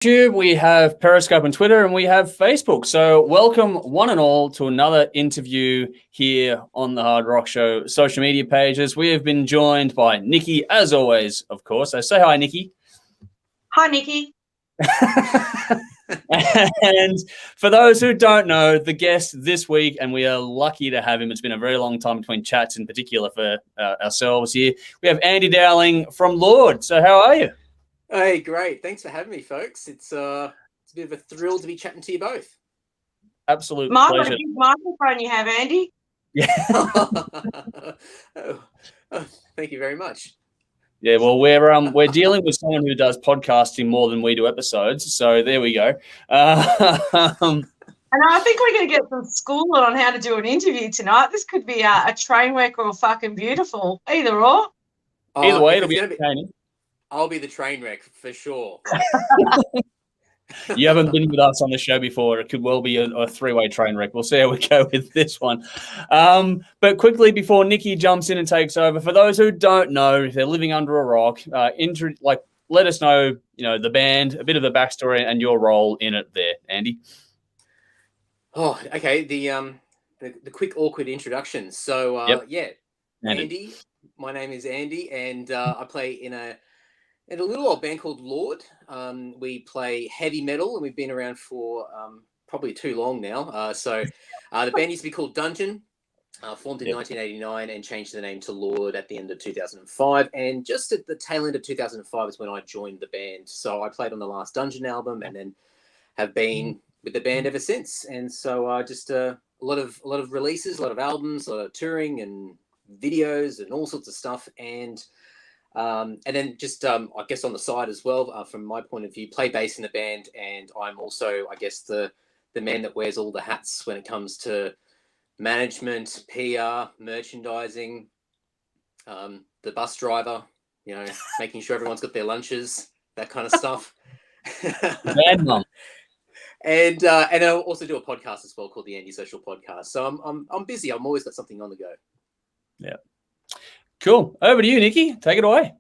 YouTube, we have Periscope and Twitter, and we have Facebook. So welcome one and all to another interview here on the Hard Rock Show social media pages. We have been joined by Nikki, as always, of course. So say hi, Nikki. Hi, Nikki. And for those who don't know, the guest this week, and we are lucky to have him. It's been a very long time between chats, in particular for ourselves here. We have Andy Dowling from Lord. So how are you? Hey, great. Thanks for having me, folks. It's a bit of a thrill to be chatting to you both. Absolute What pleasure. a big microphone you have, Andy. Yeah. Thank you very much. Yeah, well, we're dealing with someone who does podcasting more than we do episodes, so there we go. And I think we're going to get some schooling on how to do an interview tonight. This could be a train wreck or fucking beautiful, either or. Either way, it'll be entertaining. I'll be the train wreck for sure. You haven't been with us on the show before. It could well be a three-way train wreck. We'll see how we go with this one. But quickly, before Nikki jumps in and takes over, for those who don't know, if they're living under a rock, let us know, the band, a bit of the backstory, and your role in it there, Andy. Oh, okay. The quick awkward introduction. So Andy. My name is Andy, and I play in a little old band called Lord. We play heavy metal, and we've been around for probably too long now. The band used to be called Dungeon, formed in 1989 and changed the name to Lord at the end of 2005. And just at the tail end of 2005 is when I joined the band. So I played on the last Dungeon album and then have been with the band ever since. And so just a lot of releases, a lot of albums, a lot of touring and videos and all sorts of stuff. And then just, I guess on the side as well, from my point of view, play bass in the band. And I'm also, I guess, the man that wears all the hats when it comes to management, PR, merchandising, the bus driver, making sure everyone's got their lunches, that kind of stuff. Bad mum. And I'll also do a podcast as well called the Andy Social Podcast. So I'm busy. I'm always got something on the go. Yeah. Cool. Over to you, Nikki. Take it away.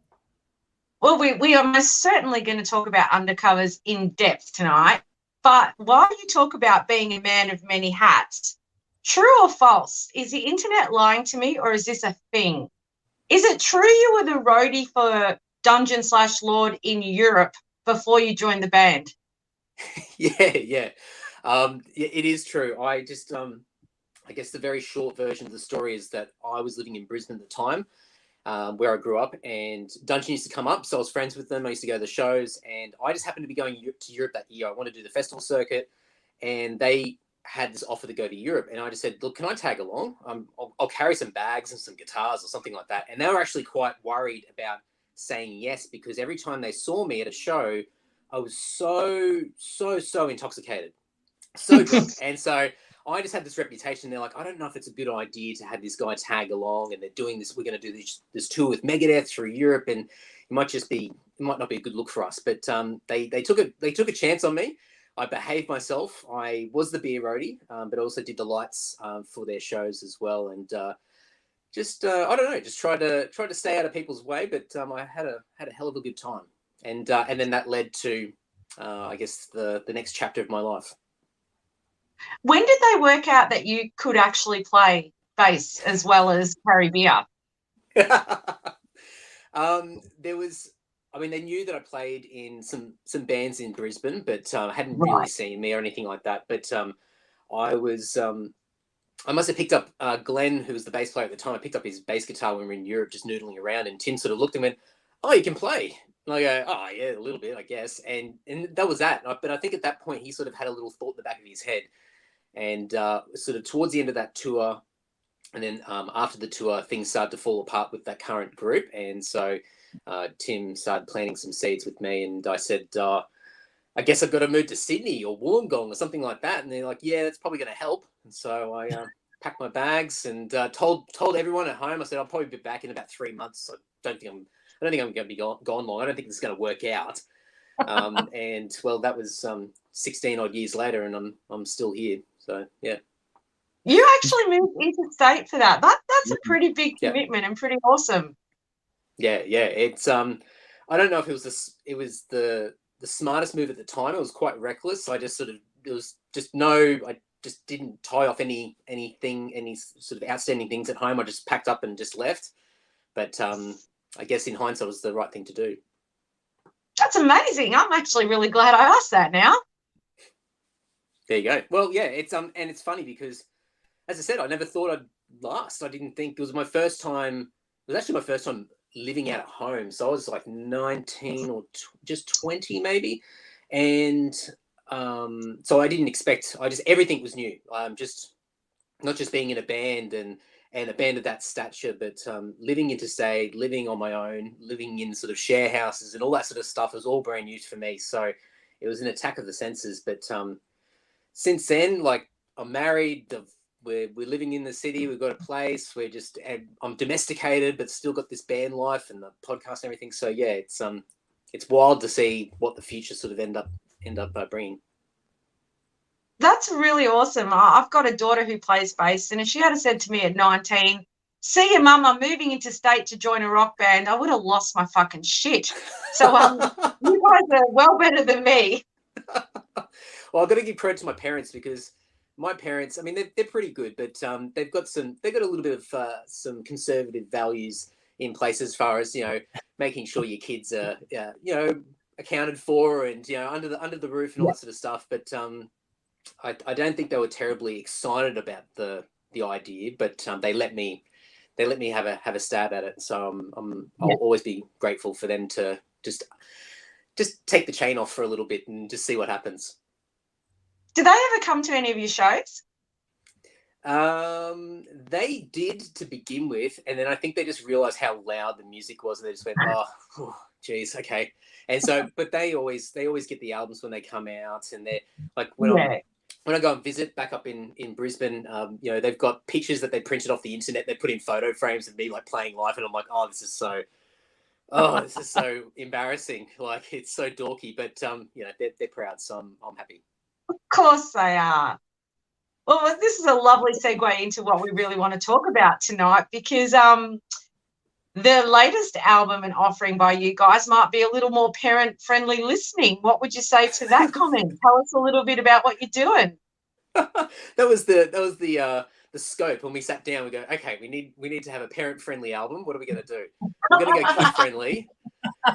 Well, we are most certainly going to talk about undercovers in depth tonight. But while you talk about being a man of many hats, true or false, is the internet lying to me, or is this a thing? Is it true you were the roadie for Dungeon/Lord in Europe before you joined the band? Yeah. It is true. I just, I guess the very short version of the story is that I was living in Brisbane at the time, where I grew up, and Dungeon used to come up. So I was friends with them. I used to go to the shows, and I just happened to be going to Europe that year. I wanted to do the festival circuit, and they had this offer to go to Europe. And I just said, look, can I tag along? I'll carry some bags and some guitars or something like that. And they were actually quite worried about saying yes, because every time they saw me at a show, I was so intoxicated, so drunk. And so I just had this reputation. They're like, I don't know if it's a good idea to have this guy tag along, and they're doing this. We're going to do this tour with Megadeth through Europe, and it might not be a good look for us. But they took a chance on me. I behaved myself. I was the beer roadie, but also did the lights for their shows as well. And I don't know, just tried to stay out of people's way. But I had a hell of a good time. And then that led to, I guess, the next chapter of my life. When did they work out that you could actually play bass as well as carry beer? They knew that I played in some bands in Brisbane, but hadn't really seen me or anything like that. But I must have picked up Glenn, who was the bass player at the time. I picked up his bass guitar when we were in Europe, just noodling around, and Tim sort of looked and went, "Oh, you can play." And I go, "Oh, yeah, a little bit, I guess." And that was that. But I think at that point, he sort of had a little thought in the back of his head. And sort of towards the end of that tour, and then after the tour, things started to fall apart with that current group. And so Tim started planting some seeds with me. And I said, I guess I've got to move to Sydney or Wollongong or something like that. And they're like, yeah, that's probably going to help. And so I packed my bags and told everyone at home. I said, I'll probably be back in about 3 months. I don't think I'm going to be gone long. I don't think this is going to work out. And well, that was 16 odd years later, and I'm still here. So yeah. You actually moved interstate for that. That's a pretty big commitment and pretty awesome. Yeah. It's I don't know if it was the the smartest move at the time. It was quite reckless. I just I just didn't tie off any sort of outstanding things at home. I just packed up and just left. But I guess in hindsight, it was the right thing to do. That's amazing. I'm actually really glad I asked that now. There you go. Well, yeah, it's and it's funny because, as I said, I never thought I'd last. I didn't think it was my first time. It was actually my first time living out at home. So I was like 19 or just 20 maybe. And so I didn't expect, everything was new. Just not just being in a band and a band of that stature, but living interstate, living on my own, living in sort of share houses and all that sort of stuff was all brand new for me. So it was an attack of the senses. But since then, like, I'm married, we're living in the city, we've got a place, I'm domesticated, but still got this band life and the podcast and everything. So yeah, it's wild to see what the future sort of end up bringing. That's really awesome. I've got a daughter who plays bass, and if she had said to me at 19, "See you, Mum, I'm moving interstate to join a rock band," I would have lost my fucking shit. So you guys are well better than me. Well, I've got to give credit to my parents because my parents, I mean, they're pretty good, but they've got a little bit of some conservative values in place as far as, making sure your kids are, accounted for and, under the roof and all that sort of stuff. But I don't think they were terribly excited about the idea, but they let me have a stab at it. So I'll always be grateful for them to just take the chain off for a little bit and just see what happens. Did they ever come to any of your shows? They did to begin with, and then I think they just realized how loud the music was, and they just went, "Oh, geez, okay." And so, but they always get the albums when they come out, and they're like when I go and visit back up in Brisbane, they've got pictures that they printed off the internet. They put in photo frames of me like playing live, and I'm like, this is so embarrassing. Like, it's so dorky, but they're proud, so I'm happy. Of course they are. Well, this is a lovely segue into what we really want to talk about tonight, because the latest album and offering by you guys might be a little more parent-friendly listening. What would you say to that comment? Tell us a little bit about what you're doing. That was the scope when we sat down. We go, okay, we need to have a parent-friendly album. What are we going to do? We're going to go kid-friendly.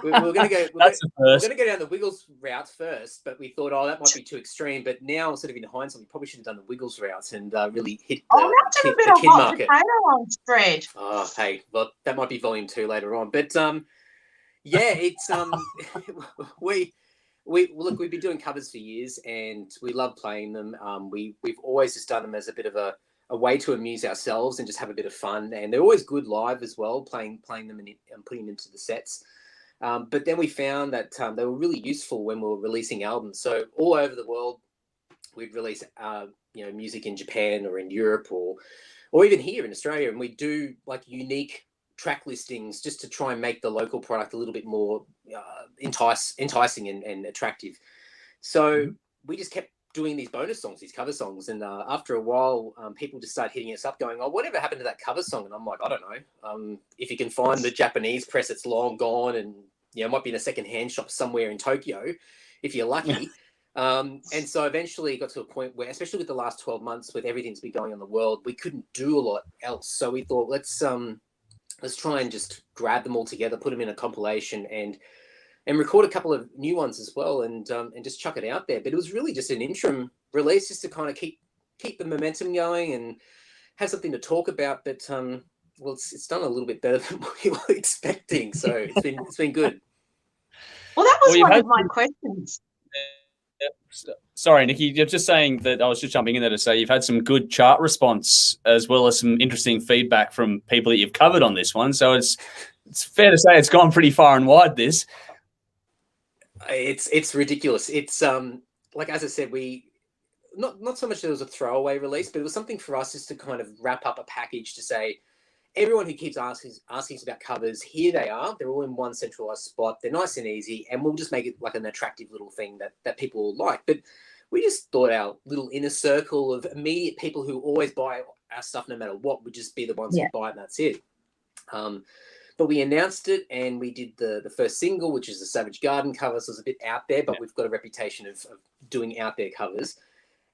We're going to go. We're going to go down the Wiggles route first, but we thought, that might be too extreme. But now, sort of in hindsight, we probably should have done the Wiggles route and really hit the kid market. On spread. Oh, hey, well, that might be volume 2 later on. But it's we've been doing covers for years, and we love playing them. We've always just done them as a bit of a way to amuse ourselves and just have a bit of fun. And they're always good live as well, playing them and putting them into the sets. But then we found that they were really useful when we were releasing albums. So all over the world, we'd release music in Japan or in Europe or even here in Australia, and we do like unique track listings just to try and make the local product a little bit more enticing and attractive. So we just kept doing these bonus songs, these cover songs, and after a while, people just started hitting us up going, "Oh, whatever happened to that cover song?" And I'm like, "I don't know. If you can find the Japanese press, it's long gone, and it might be in a second-hand shop somewhere in Tokyo, if you're lucky." And so eventually it got to a point where, especially with the last 12 months, with everything that's been going on in the world, we couldn't do a lot else. So we thought, let's try and just grab them all together, put them in a compilation, and record a couple of new ones as well, and just chuck it out there. But it was really just an interim release, just to kind of keep the momentum going and have something to talk about. But it's done a little bit better than we were expecting, so it's been good. Well, that was one of my questions. Sorry, Nikki, you're just saying that I was just jumping in there to say you've had some good chart response as well as some interesting feedback from people that you've covered on this one. So it's fair to say it's gone pretty far and wide, this. It's ridiculous. It's like, as I said, we not so much that it was a throwaway release, but it was something for us just to kind of wrap up a package to say, everyone who keeps asking us about covers, here they are. They're all in one centralized spot. They're nice and easy, and we'll just make it like an attractive little thing that people will like. But we just thought our little inner circle of immediate people who always buy our stuff no matter what would just be the ones who buy it, and that's it. But we announced it, and we did the first single, which is the Savage Garden cover, so it's a bit out there, but we've got a reputation of doing out there covers.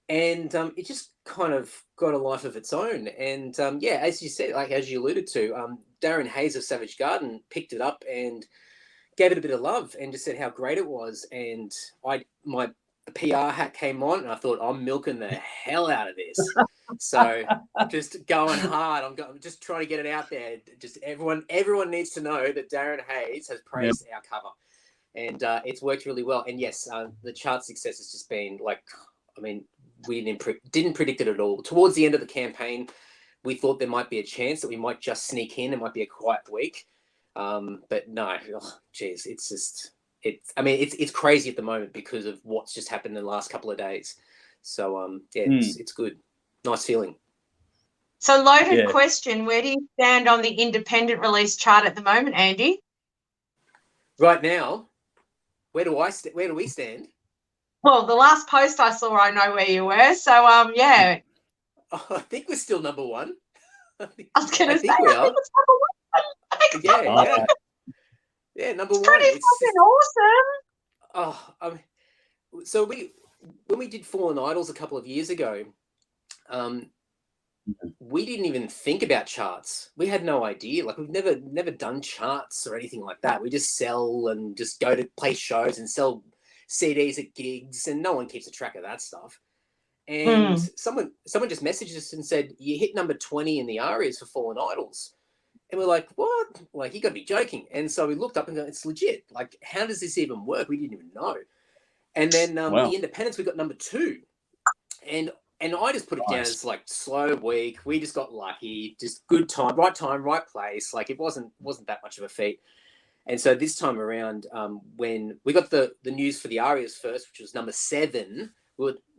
And it just kind of got a life of its own. And as you said, like as you alluded to, Darren Hayes of Savage Garden picked it up and gave it a bit of love and just said how great it was. And my PR hat came on, and I thought, I'm milking the hell out of this. So just going hard. I'm just trying to get it out there. Just everyone needs to know that Darren Hayes has praised our cover, and it's worked really well. And yes, the chart success has just been like, I mean, we didn't predict it at all. Towards the end of the campaign, we thought there might be a chance that we might just sneak in. It might be a quiet week, but no. Geez, it's crazy at the moment because of what's just happened in the last couple of days. So it's good. Nice feeling. So loaded question, where do you stand on the independent release chart at the moment, Andy? Right now, where do we stand? Well, the last post I saw, I know where you were. So, yeah. Oh, I think we're still number one. I was going to say, we are. It's number one. I think it's number one. Yeah, number it's one. Pretty fucking awesome. So when we did Fallen Idols a couple of years ago, we didn't even think about charts. We had no idea. Like, we've never done charts or anything like that. We just sell and just go to play shows and sell CDs at gigs, and no one keeps a track of that stuff. And someone just messaged us and said, you hit number 20 in the ARIAs for Fallen Idols. And we're like, what? Like, you got to be joking. And so we looked up and go, it's legit. Like, how does this even work? We didn't even know. And then the independents, we got number 2. And I just put it down as like slow week. We just got lucky, just good time, right place. Like, it wasn't that much of a feat. And so this time around, when we got the news for the ARIAs first, which was number 7,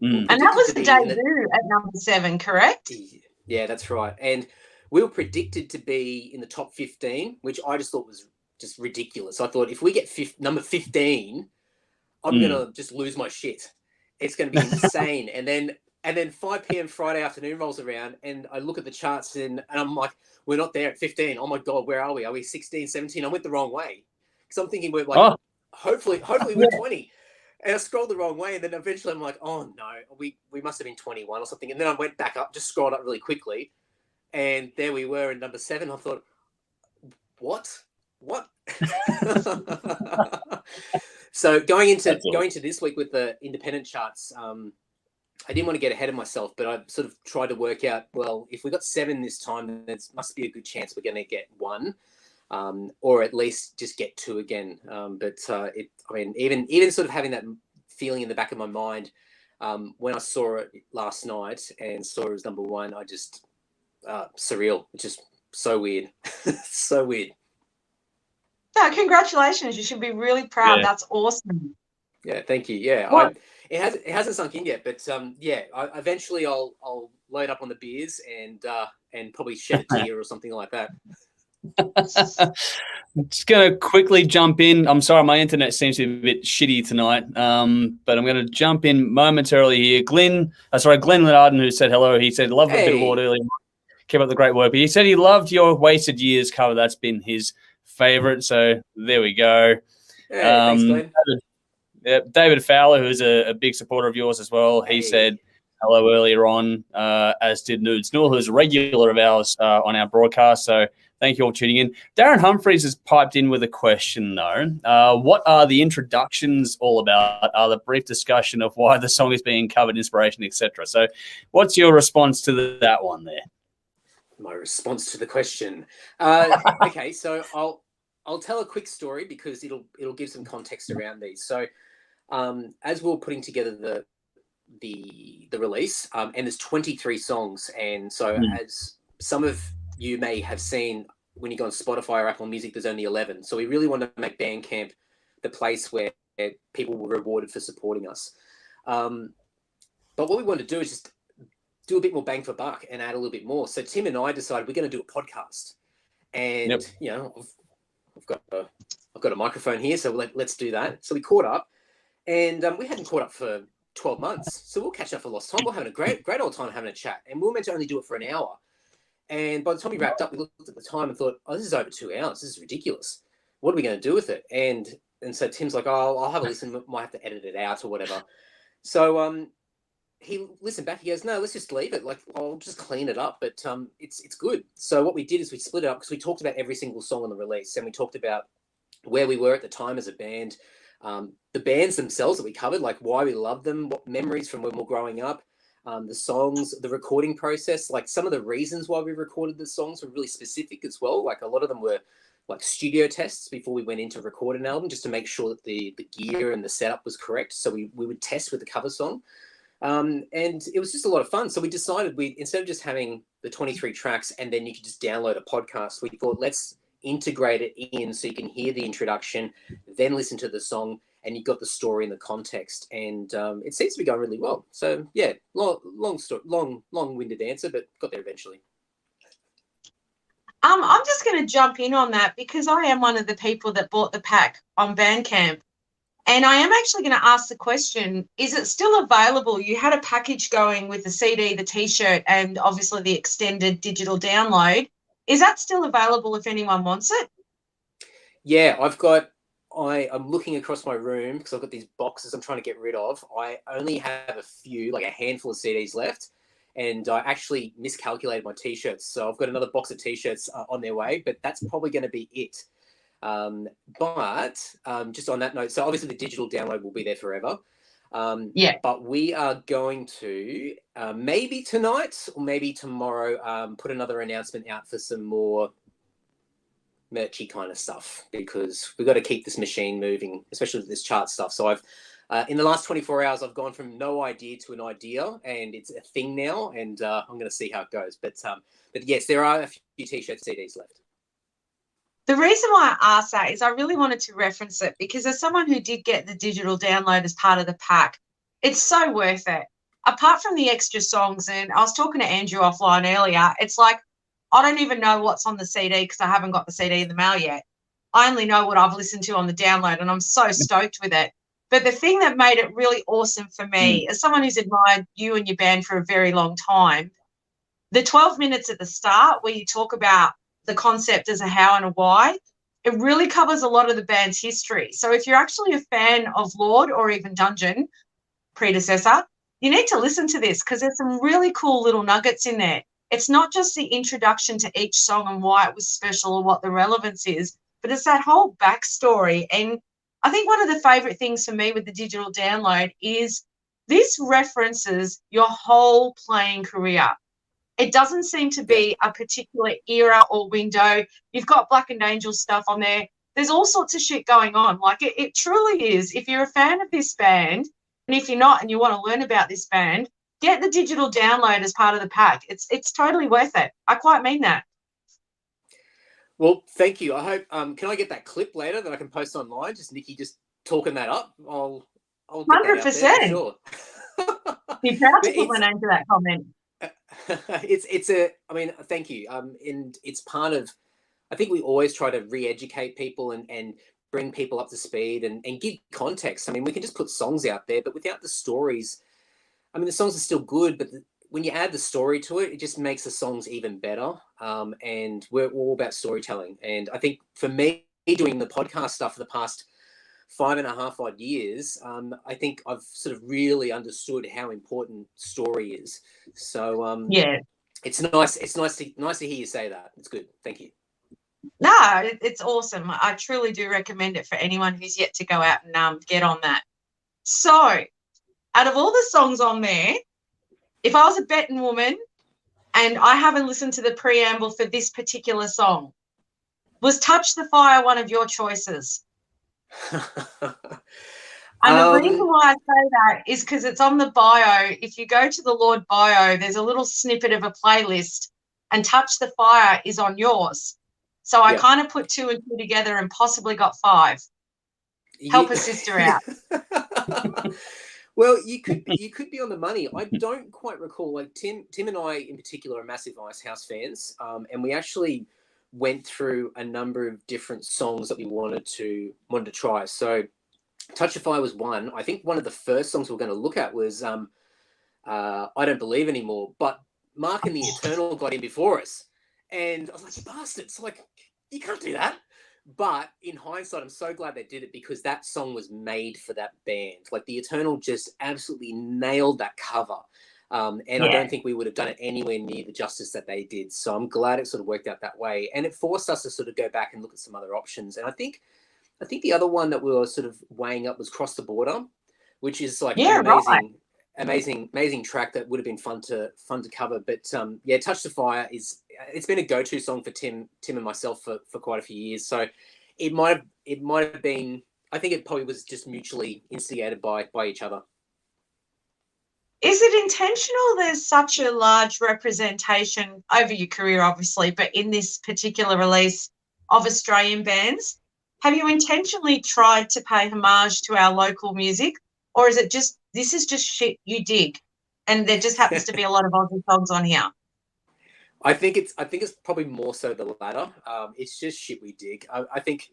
and that was the debut at number 7, correct? Yeah, that's right. And we were predicted to be in the top 15, which I just thought was just ridiculous. I thought, if we get number 15, I'm going to just lose my shit. It's going to be insane. And then 5 p.m. Friday afternoon rolls around, and I look at the charts, and I'm like, we're not there at 15. Oh, my God, where are we? Are we 16, 17? I went the wrong way. Because I'm thinking we're like, hopefully we're 20. And I scrolled the wrong way, and then eventually I'm like, oh, no, we must have been 21 or something. And then I went back up, just scrolled up really quickly, and there we were in number 7. I thought, what? So going into this week with the independent charts, I didn't want to get ahead of myself, but I sort of tried to work out, well, if we got 7 this time, then there must be a good chance we're going to get 1, or at least just get 2 again. Even sort of having that feeling in the back of my mind, when I saw it last night and saw it was number 1, I just surreal. It's just so weird. So weird. No, congratulations. You should be really proud. Yeah. That's awesome. Yeah, thank you. Yeah, it hasn't sunk in yet, but eventually I'll load up on the beers and probably shed a tear or something like that. I'm just going to quickly jump in. I'm sorry, my internet seems to be a bit shitty tonight, but I'm going to jump in momentarily here. Glenn Lenarden, who said hello, he said, love the bit of Lord earlier. Keep up the great work. But he said he loved your Wasted Years cover. That's been his favourite. So there we go. Hey, thanks, Glenn. David Fowler, who's a big supporter of yours as well, he said hello earlier on, as did Nude Snool, who's a regular of ours on our broadcast. So thank you all for tuning in. Darren Humphreys has piped in with a question, though. What are the introductions all about? The brief discussion of why the song is being covered, inspiration, etc. So what's your response to that one there? My response to the question. Okay, so I'll tell a quick story because it'll give some context around these. So as we were putting together the release, and there's 23 songs, and so as some of you may have seen, when you go on Spotify or Apple Music, there's only 11. So we really wanted to make Bandcamp the place where people were rewarded for supporting us. But what we wanted to do is just do a bit more bang for buck and add a little bit more. So Tim and I decided we're going to do a podcast, and I've got a microphone here, so let's do that. So we caught up, and we hadn't caught up for 12 months. So we'll catch up for lost time. We're having a great old time having a chat, and we were meant to only do it for an hour. And by the time we wrapped up, we looked at the time and thought, oh, this is over 2 hours. This is ridiculous. What are we going to do with it? And so Tim's like, oh, I'll have a listen. Might have to edit it out or whatever. So he listened back. He goes, no, let's just leave it. Like, I'll just clean it up. But it's good. So what we did is we split it up because we talked about every single song on the release. And we talked about where we were at the time as a band, the bands themselves that we covered, like why we loved them, what memories from when we were growing up, the songs, the recording process, like some of the reasons why we recorded the songs were really specific as well. Like a lot of them were like studio tests before we went in to record an album, just to make sure that the gear and the setup was correct. So we would test with the cover song. And it was just a lot of fun. So we decided instead of just having the 23 tracks and then you could just download a podcast, we thought, let's integrate it in so you can hear the introduction, then listen to the song, and you've got the story and the context. And it seems to be going really well. So yeah, long story, long-winded answer, but got there eventually. I'm just going to jump in on that because I am one of the people that bought the pack on Bandcamp. And I am actually going to ask the question, is it still available? You had a package going with the CD, the T-shirt, and obviously the extended digital download. Is that still available if anyone wants it? Yeah, I'm looking across my room because I've got these boxes I'm trying to get rid of. I only have like a handful of CDs left. And I actually miscalculated my T-shirts. So I've got another box of T-shirts on their way, but that's probably going to be it. But just on that note, so obviously the digital download will be there forever. Yeah. But we are going to maybe tonight or maybe tomorrow put another announcement out for some more merchy kind of stuff, because we've got to keep this machine moving, especially with this chart stuff. So I've in the last 24 hours, I've gone from no idea to an idea, and it's a thing now, and I'm going to see how it goes. But yes, there are a few T-shirts, CDs left. The reason why I asked that is I really wanted to reference it because as someone who did get the digital download as part of the pack, it's so worth it. Apart from the extra songs, and I was talking to Andrew offline earlier, it's like I don't even know what's on the CD because I haven't got the CD in the mail yet. I only know what I've listened to on the download, and I'm so stoked with it. But the thing that made it really awesome for me, as someone who's admired you and your band for a very long time, the 12 minutes at the start where you talk about the concept as a how and a why, it really covers a lot of the band's history. So if you're actually a fan of Lord or even Dungeon predecessor, you need to listen to this because there's some really cool little nuggets in there. It's not just the introduction to each song and why it was special or what the relevance is, but it's that whole backstory. And I think one of the favorite things for me with the digital download is this references your whole playing career. It doesn't seem to be a particular era or window. You've got Black and Angel stuff on there. There's all sorts of shit going on. Like it truly is. If you're a fan of this band, and if you're not and you want to learn about this band, get the digital download as part of the pack. It's totally worth it. I quite mean that. Well, thank you. I hope. Can I get that clip later that I can post online? Just Nikki just talking that up. I'll get that out there for sure. Be proud to put my name to that comment. I mean, thank you. And it's part of, I think we always try to re-educate people and bring people up to speed and give context. I mean, we can just put songs out there, but without the stories, I mean, the songs are still good, but when you add the story to it, it just makes the songs even better. And we're all about storytelling. And I think for me, doing the podcast stuff for the past 5.5 odd years, I think I've sort of really understood how important story is. So yeah, it's nice. It's nice to hear you say that. It's good. Thank you. No, it's awesome. I truly do recommend it for anyone who's yet to go out and get on that. So, out of all the songs on there, if I was a betting woman and I haven't listened to the preamble for this particular song, was Touch the Fire one of your choices? And the reason why I say that is because it's on the bio. If you go to the Lord bio, there's a little snippet of a playlist, and Touch the Fire is on yours. So I kind of put 2 and 2 together and possibly got 5. Help a sister out. Well, you could be on the money. I don't quite recall. Like Tim and I in particular are massive Icehouse fans, and we actually went through a number of different songs that we wanted to try. So Touch of Fire was one. I think one of the first songs we were going to look at was I Don't Believe Anymore, but Mark and the Eternal got in before us. And I was like, you bastards, like, you can't do that. But in hindsight, I'm so glad they did it because that song was made for that band. Like the Eternal just absolutely nailed that cover. And I don't think we would have done it anywhere near the justice that they did. So I'm glad it sort of worked out that way. And it forced us to sort of go back and look at some other options. And I think the other one that we were sort of weighing up was Cross the Border, which is like an amazing track that would have been fun to cover. But Touch the Fire it's been a go-to song for Tim and myself for quite a few years. So it might have been, I think it probably was just mutually instigated by each other. Is it intentional there's such a large representation over your career, obviously, but in this particular release of Australian bands? Have you intentionally tried to pay homage to our local music, or is it just, this is just shit you dig and there just happens to be a lot of Aussie songs on here? I think it's probably more so the latter. It's just shit we dig. I think,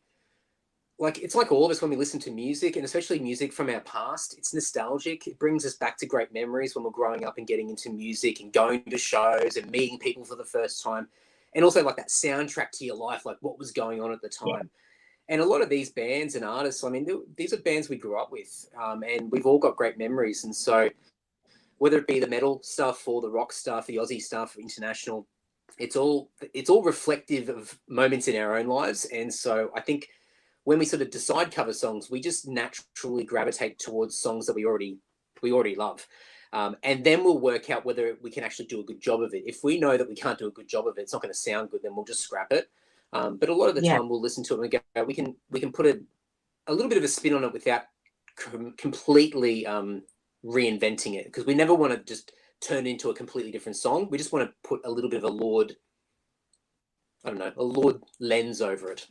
like, it's like all of us when we listen to music, and especially music from our past, it's nostalgic. It brings us back to great memories when we're growing up and getting into music and going to shows and meeting people for the first time. And also like that soundtrack to your life, like what was going on at the time. Yeah. And a lot of these bands and artists, I mean, these are bands we grew up with, and we've all got great memories. And so whether it be the metal stuff or the rock stuff, the Aussie stuff, international, it's all reflective of moments in our own lives. And so I think when we sort of decide cover songs, we just naturally gravitate towards songs that we already love. And then we'll work out whether we can actually do a good job of it. If we know that we can't do a good job of it, it's not going to sound good, then we'll just scrap it. But a lot of the time we'll listen to it and go, we can put a little bit of a spin on it without completely reinventing it, because we never want to just turn it into a completely different song. We just want to put a little bit of a Lord lens over it.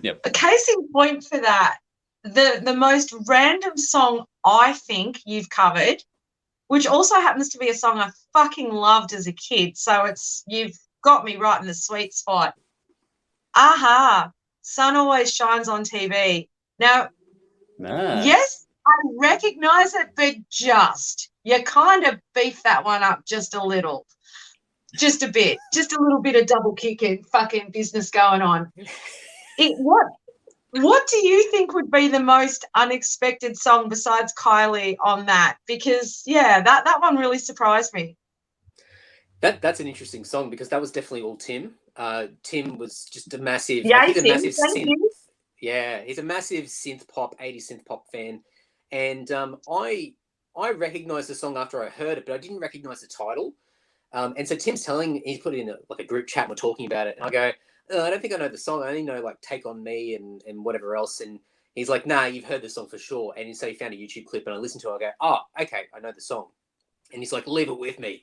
Yep. A case in point for that, the most random song I think you've covered, which also happens to be a song I fucking loved as a kid, so you've got me right in the sweet spot. Aha, Sun Always Shines on TV. Now, yes, I recognise it, but you kind of beef that one up just a little. Just a bit. Just a little bit of double kicking fucking business going on. What do you think would be the most unexpected song besides Kylie on that? Because, that one really surprised me. That's an interesting song because that was definitely all Tim. Tim was just a massive, he's a massive synth pop, 80s synth pop fan. And I recognized the song after I heard it, but I didn't recognize the title. And so Tim's he's put it in a group chat and we're talking about it. And I go, I don't think I know the song. I only know like Take On Me and whatever else. And he's like, nah, you've heard the song for sure. And so he found a YouTube clip and I listened to it. I go, oh, okay, I know the song. And he's like, leave it with me.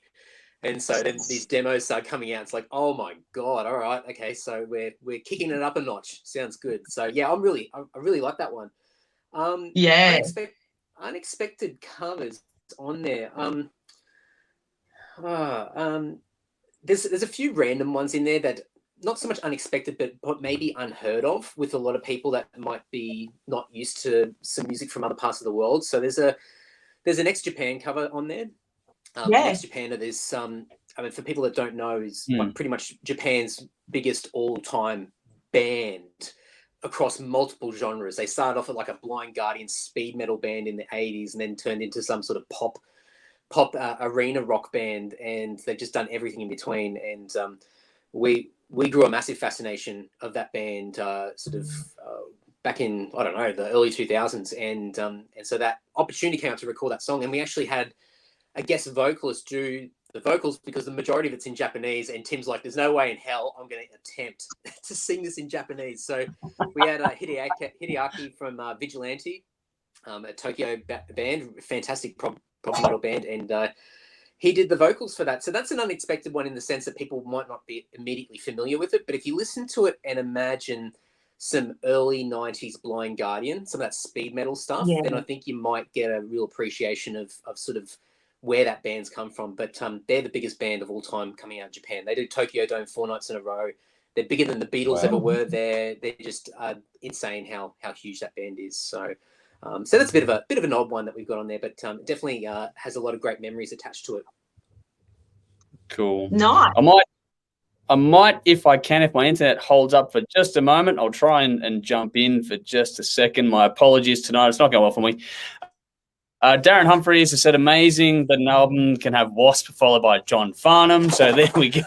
And so then these demos start coming out. It's like, oh my God, all right, okay. So we're kicking it up a notch. Sounds good. So yeah, I really like that one. Unexpected covers on there. There's a few random ones in there that not so much unexpected, but maybe unheard of with a lot of people that might be not used to some music from other parts of the world. So there's an Ex Japan cover on there. Ex Japan, there's for people that don't know, is like pretty much Japan's biggest all-time band across multiple genres. They started off at like a Blind Guardian speed metal band in the 80s and then turned into some sort of pop arena rock band, and they've just done everything in between. And we grew a massive fascination of that band back in, I don't know, the early 2000s. And so that opportunity came up to record that song, and we actually had a guest vocalist do the vocals because the majority of it's in Japanese, and Tim's like, there's no way in hell I'm going to attempt to sing this in Japanese. So we had Hideaki from Vigilante, a Tokyo band, fantastic prop metal band, and he did the vocals for that. So that's an unexpected one in the sense that people might not be immediately familiar with it, but if you listen to it and imagine some early 90s Blind Guardian, some of that speed metal stuff, then I think you might get a real appreciation of sort of where that band's come from. But they're the biggest band of all time coming out of Japan. They do Tokyo Dome 4 nights in a row. They're bigger than the Beatles ever were. They're just insane how huge that band is. So that's a bit of an odd one that we've got on there, but it definitely has a lot of great memories attached to it. Cool. Nice. I might, if I can, if my internet holds up for just a moment, I'll try and jump in for just a second. My apologies tonight. It's not going well for me. Darren Humphreys has said, amazing that an album can have Wasp followed by John Farnham. So there we go.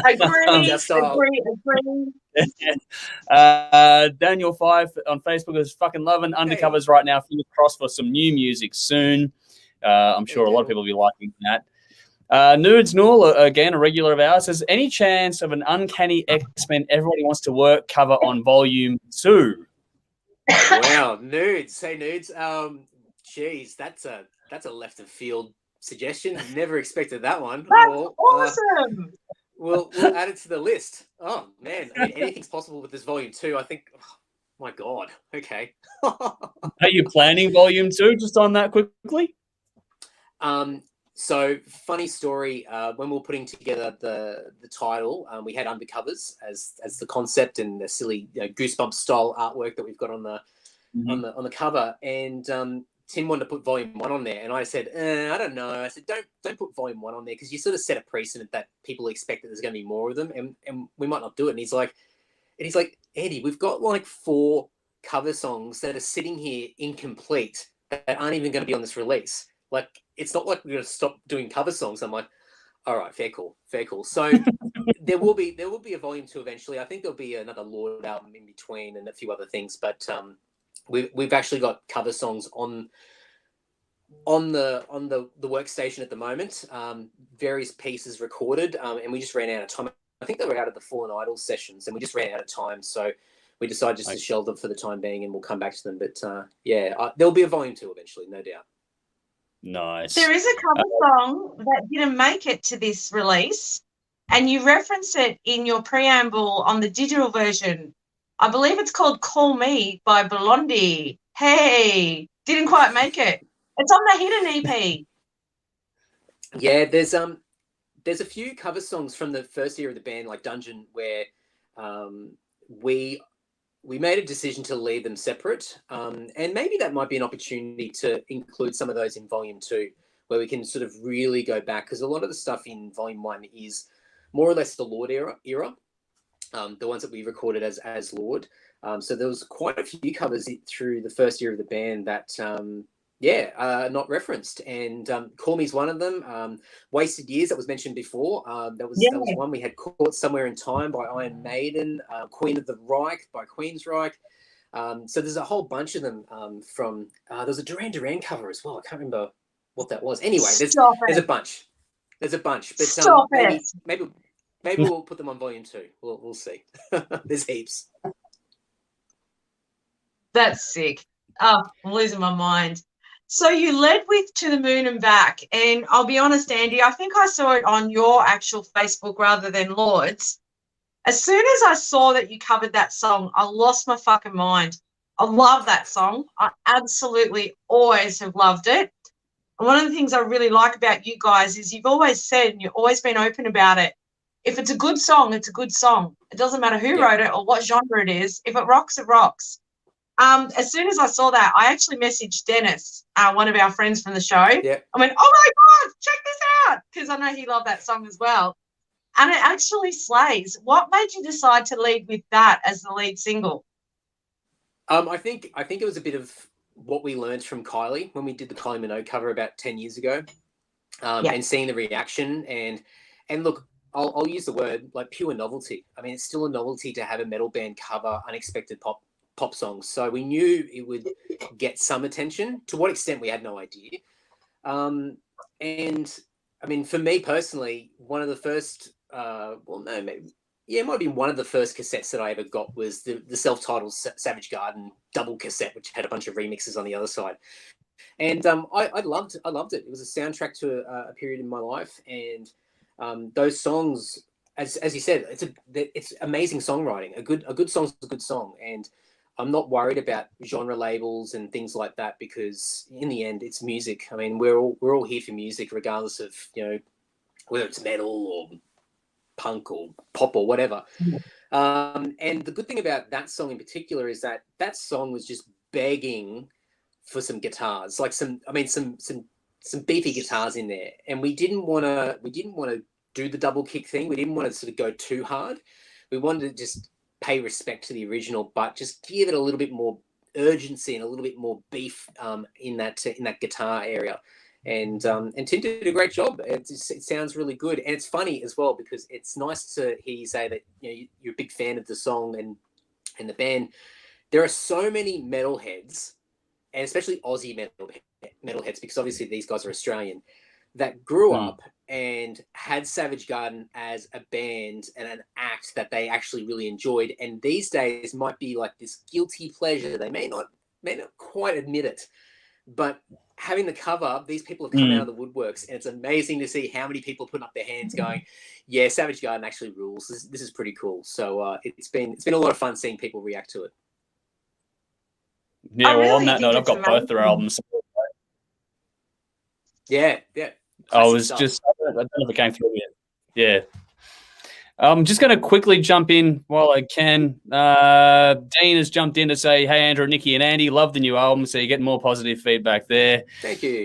Agree. Daniel Five on Facebook is fucking loving Undercovers right now. Fingers crossed for some new music soon. I'm sure a lot of people will be liking that. Nudes Null, again, a regular of ours, says, any chance of an Uncanny X-Men Everybody Wants to Work cover on Volume 2? Wow, Nudes. Hey, Nudes. Geez, that's a left of field suggestion. Never expected that one. That's awesome. We'll add it to the list. Oh, man. I mean, anything's possible with this Volume 2. I think, oh, my God. Okay. Are you planning Volume 2 just on that quickly? So funny story, when we were putting together the title, we had Undercovers as the concept and the silly Goosebumps style artwork that we've got on the on the cover. And Tim wanted to put Volume 1 on there, and I said, I don't know. I said, don't put Volume 1 on there, because you sort of set a precedent that people expect that there's going to be more of them, and we might not do it. And he's like, Andy, we've got like 4 cover songs that are sitting here incomplete that aren't even going to be on this release. Like, it's not like we're going to stop doing cover songs. I'm like, all right, fair call. So there will be a Volume 2 eventually. I think there'll be another Lord album in between and a few other things. But we've actually got cover songs on the workstation at the moment. Various pieces recorded, and we just ran out of time. I think they were out of the Fallen Idols sessions, and we just ran out of time. So we decided just to shelve them for the time being, and we'll come back to them. But there'll be a Volume 2 eventually, no doubt. Nice. There is a cover song that didn't make it to this release, and you reference it in your preamble on the digital version. I believe it's called Call Me by Blondie. Hey, didn't quite make it. It's on the Hidden EP. Yeah, there's a few cover songs from the first year of the band, like Dungeon, where we made a decision to leave them separate, and maybe that might be an opportunity to include some of those in Volume 2, where we can sort of really go back, because a lot of the stuff in Volume 1 is more or less the Lord era, the ones that we recorded as Lord. So there was quite a few covers through the first year of the band that not referenced, and Call Me's one of them. Wasted Years, that was mentioned before, that was one we had. Caught Somewhere in Time by Iron Maiden, Queen of the Reich by Queensryche. So there's a whole bunch of them from there's a Duran Duran cover as well. I can't remember what that was. Anyway, there's a bunch. But maybe we'll put them on Volume 2. We'll see. There's heaps. That's sick. Oh, I'm losing my mind. So you led with To the Moon and Back, and I'll be honest, Andy, I think I saw it on your actual Facebook rather than Lord's. As soon as I saw that you covered that song, I lost my fucking mind. I love that song. I absolutely always have loved it. And one of the things I really like about you guys is you've always said, and you've always been open about it, if it's a good song, it's a good song. It doesn't matter who wrote it or what genre it is. If it rocks, it rocks. As soon as I saw that, I actually messaged Dennis, one of our friends from the show. Yeah. I went, oh, my God, check this out, because I know he loved that song as well. And it actually slays. What made you decide to lead with that as the lead single? I think it was a bit of what we learned from Kylie when we did the Kylie Minogue cover about 10 years ago, and seeing the reaction. And look, I'll use the word like pure novelty. I mean, it's still a novelty to have a metal band cover unexpected pop songs. So we knew it would get some attention. To what extent, we had no idea. And I mean, for me personally, one of the first, it might be one of the first cassettes that I ever got was the self-titled Savage Garden double cassette, which had a bunch of remixes on the other side. And I loved it. It was a soundtrack to a period in my life. And those songs, as you said, it's amazing songwriting. A good song's a good song. And I'm not worried about genre labels and things like that, because in the end, it's music. I mean, we're all here for music, regardless of whether it's metal or punk or pop or whatever. And the good thing about that song in particular is that song was just begging for some guitars, like some beefy guitars in there, and we didn't want to do the double kick thing. We didn't want to sort of go too hard. We wanted to just pay respect to the original, but just give it a little bit more urgency and a little bit more beef in that guitar area. And Tim did a great job. It sounds really good, and it's funny as well because it's nice to hear you say that you're a big fan of the song and the band. There are so many metalheads, and especially Aussie metalheads, because obviously these guys are Australian, that grew up and had Savage Garden as a band and an act that they actually really enjoyed, and these days might be like this guilty pleasure. They may not quite admit it, but having the cover, these people have come out of the woodworks, and it's amazing to see how many people putting up their hands going, yeah, Savage Garden actually rules. This is pretty cool. So it's been a lot of fun seeing people react to it. Yeah, well, on that note, I've got both their albums. Yeah. I was just, I don't know if it came through yet. Yeah. I'm just going to quickly jump in while I can. Dean has jumped in to say, hey, Andrew, Nikki, and Andy, love the new album. So you're getting more positive feedback there. Thank you.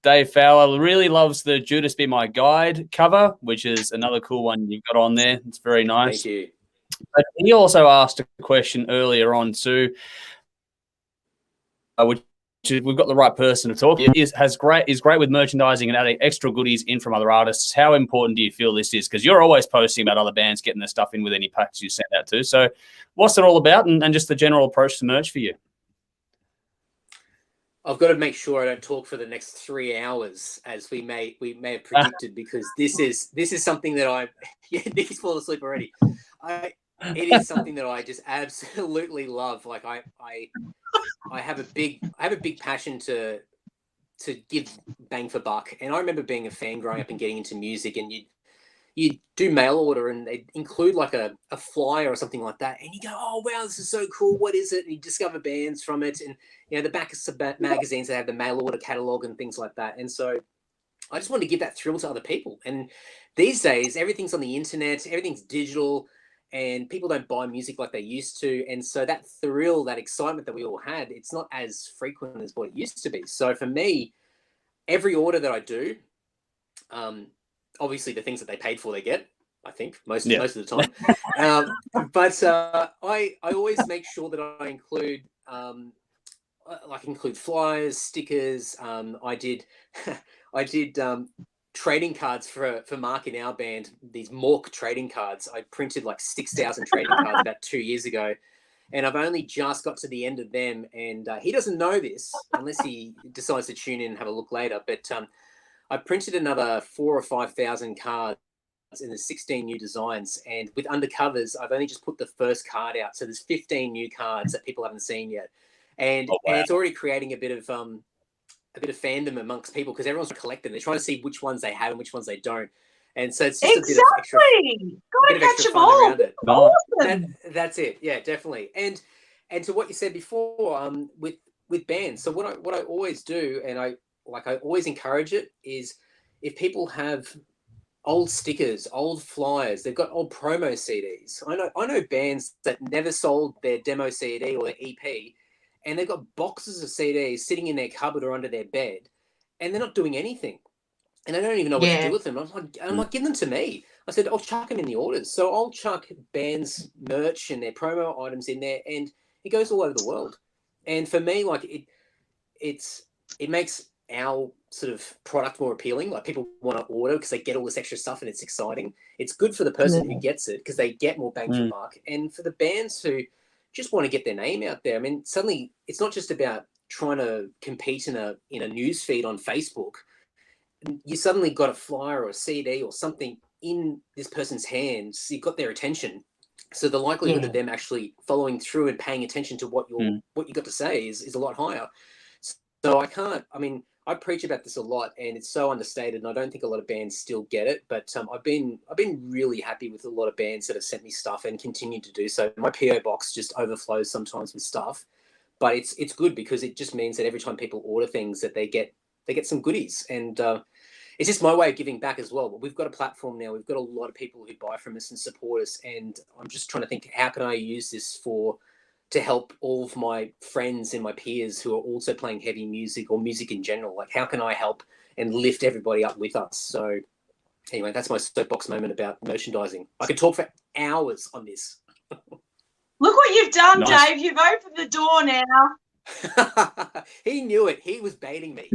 Dave Fowler really loves the Judas Be My Guide cover, which is another cool one you've got on there. It's very nice. Thank you. But he also asked a question earlier on too, which we've got the right person to talk. Is great with merchandising and adding extra goodies in from other artists. How important do you feel this is? Because you're always posting about other bands getting their stuff in with any packs you send out to. So what's it all about, and just the general approach to merch for you? I've got to make sure I don't talk for the next 3 hours, as we may have predicted, because this is something that Nikki's fallen asleep already. It is something that I just absolutely love. Like I have a big passion to give bang for buck. And I remember being a fan growing up and getting into music, and you do mail order and they include like a flyer or something like that, and you go, oh wow, this is so cool, what is it? And you discover bands from it, and the back of some magazines, they have the mail order catalog and things like that. And so I just want to give that thrill to other people. And these days everything's on the internet, everything's digital, and people don't buy music like they used to. And so that thrill, that excitement that we all had, it's not as frequent as what it used to be. So for me, every order that I do, obviously the things that they paid for, they get, I think, most of the time. But I always make sure that I include flyers, stickers. I did trading cards for Mark in our band, these Mork trading cards. I printed like 6,000 trading cards about 2 years ago, and I've only just got to the end of them. And he doesn't know this unless he decides to tune in and have a look later. But I printed another 4,000 or 5,000 cards in the 16 new designs, and with undercovers, I've only just put the first card out. So there's 15 new cards that people haven't seen yet, and it's already creating a bit of fandom amongst people, because everyone's collecting. They're trying to see which ones they have and which ones they don't. And so it's just a bit of extra, gotta catch them all. Around it. Awesome. That's it. Yeah, definitely. And to what you said before, with bands. So what I always do, and I always encourage it, is if people have old stickers, old flyers, they've got old promo CDs. I know bands that never sold their demo CD or their EP, and they've got boxes of CDs sitting in their cupboard or under their bed, and they're not doing anything. And I don't even know what to do with them. I'm like, give them to me. I said, I'll chuck them in the orders. So I'll chuck bands' merch and their promo items in there, and it goes all over the world. And for me, like it makes our sort of product more appealing. Like people want to order because they get all this extra stuff and it's exciting. It's good for the person who gets it because they get more bang for buck. And for the bands who just want to get their name out there, I mean, suddenly it's not just about trying to compete in a news feed on Facebook. You suddenly got a flyer or a CD or something in this person's hands. You've got their attention. So the likelihood of them actually following through and paying attention to what you got to say is a lot higher. So I preach about this a lot, and it's so understated, and I don't think a lot of bands still get it. But I've been really happy with a lot of bands that have sent me stuff and continue to do so. My PO box just overflows sometimes with stuff, but it's good because it just means that every time people order things, that they get some goodies, and it's just my way of giving back as well. But we've got a platform now. We've got a lot of people who buy from us and support us, and I'm just trying to think, how can I use this to help all of my friends and my peers who are also playing heavy music or music in general? Like, how can I help and lift everybody up with us? So Anyway, that's my soapbox moment about merchandising. I could talk for hours on this. Look what you've done, Nice. Dave. You've opened the door now. He knew it. He was baiting me.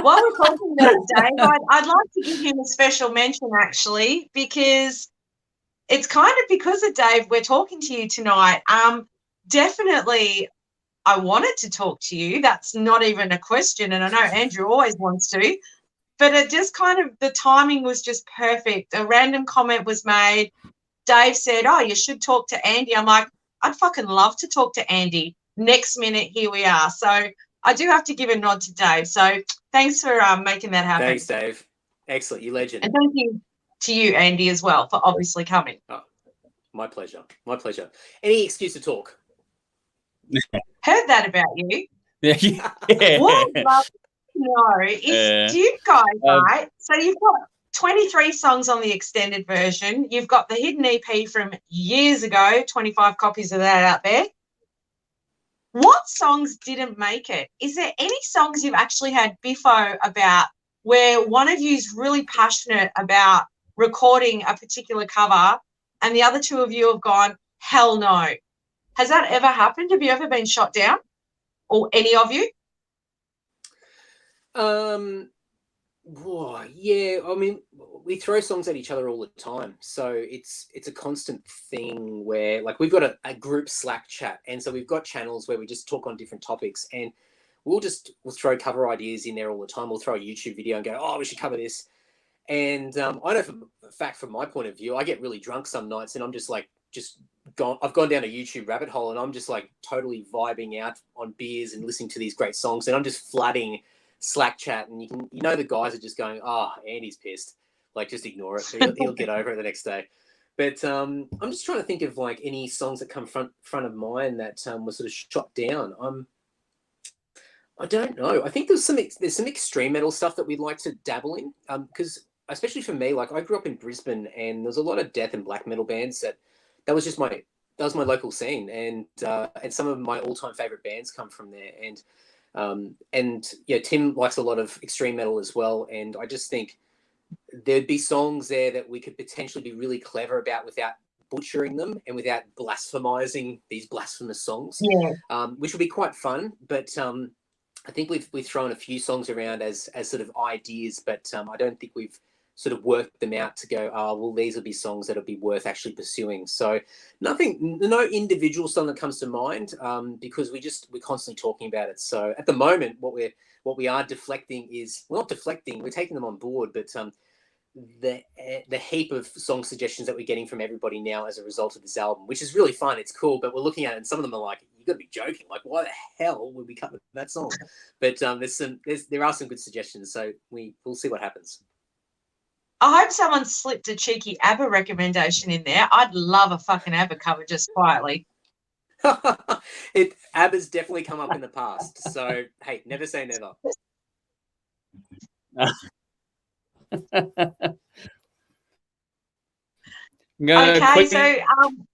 While we're talking about Dave, I'd like to give him a special mention, actually, because it's kind of because of Dave we're talking to you tonight. Definitely, I wanted to talk to you. That's not even a question, and I know Andrew always wants to, but it just kind of, the timing was just perfect. A random comment was made. Dave said, oh, you should talk to Andy. I'm like, I'd fucking love to talk to Andy. Next minute, here we are. So I do have to give a nod to Dave. So thanks for making that happen. Thanks, Dave. Excellent. You legend. And thank you to you, Andy, as well, for obviously coming. Oh, my pleasure. My pleasure. Any excuse to talk. Heard that about you. Yeah. What I'd love to know is, do you guys, right? So you've got 23 songs on the extended version. You've got the hidden EP from years ago, 25 copies of that out there. What songs didn't make it? Is there any songs you've actually had biffo about where one of you is really passionate about recording a particular cover and the other two of you have gone, hell no? Has that ever happened? Have you ever been shot down? Or any of you? Yeah. I mean, we throw songs at each other all the time, so it's a constant thing where, like, we've got a group Slack chat, and so we've got channels where we just talk on different topics, and we'll throw cover ideas in there all the time. We'll throw a YouTube video and go, oh, we should cover this. And I know for a fact, from my point of view, I get really drunk some nights, and I'm just like, I've gone down a YouTube rabbit hole, and I'm just like totally vibing out on beers and listening to these great songs, and I'm just flooding Slack chat, and the guys are just going, Andy's pissed, like, just ignore it. He'll get over it the next day. But I'm just trying to think of like any songs that come front of mind that were sort of shot down. I don't know. I think there's some extreme metal stuff that we'd like to dabble in, because especially for me, like, I grew up in Brisbane, and there's a lot of death and black metal bands that was my local scene, and some of my all-time favorite bands come from there. And yeah, Tim likes a lot of extreme metal as well, and I just think there'd be songs there that we could potentially be really clever about without butchering them and without blasphemizing these blasphemous songs. Yeah. Which would be quite fun. But I think we've thrown a few songs around as sort of ideas, but I don't think we've sort of worked them out to go, well, these will be songs that'll be worth actually pursuing. So no individual song that comes to mind, because we're constantly talking about it. So at the moment, what we are deflecting is, we're not deflecting, we're taking them on board, but the heap of song suggestions that we're getting from everybody now as a result of this album, which is really fun. It's cool, but we're looking at it, and some of them are like, you got to be joking. Like, why the hell would we cover that song? But there are some good suggestions, so we'll see what happens. I hope someone slipped a cheeky ABBA recommendation in there. I'd love a fucking ABBA cover, just quietly. ABBA's definitely come up in the past, so hey, never say never.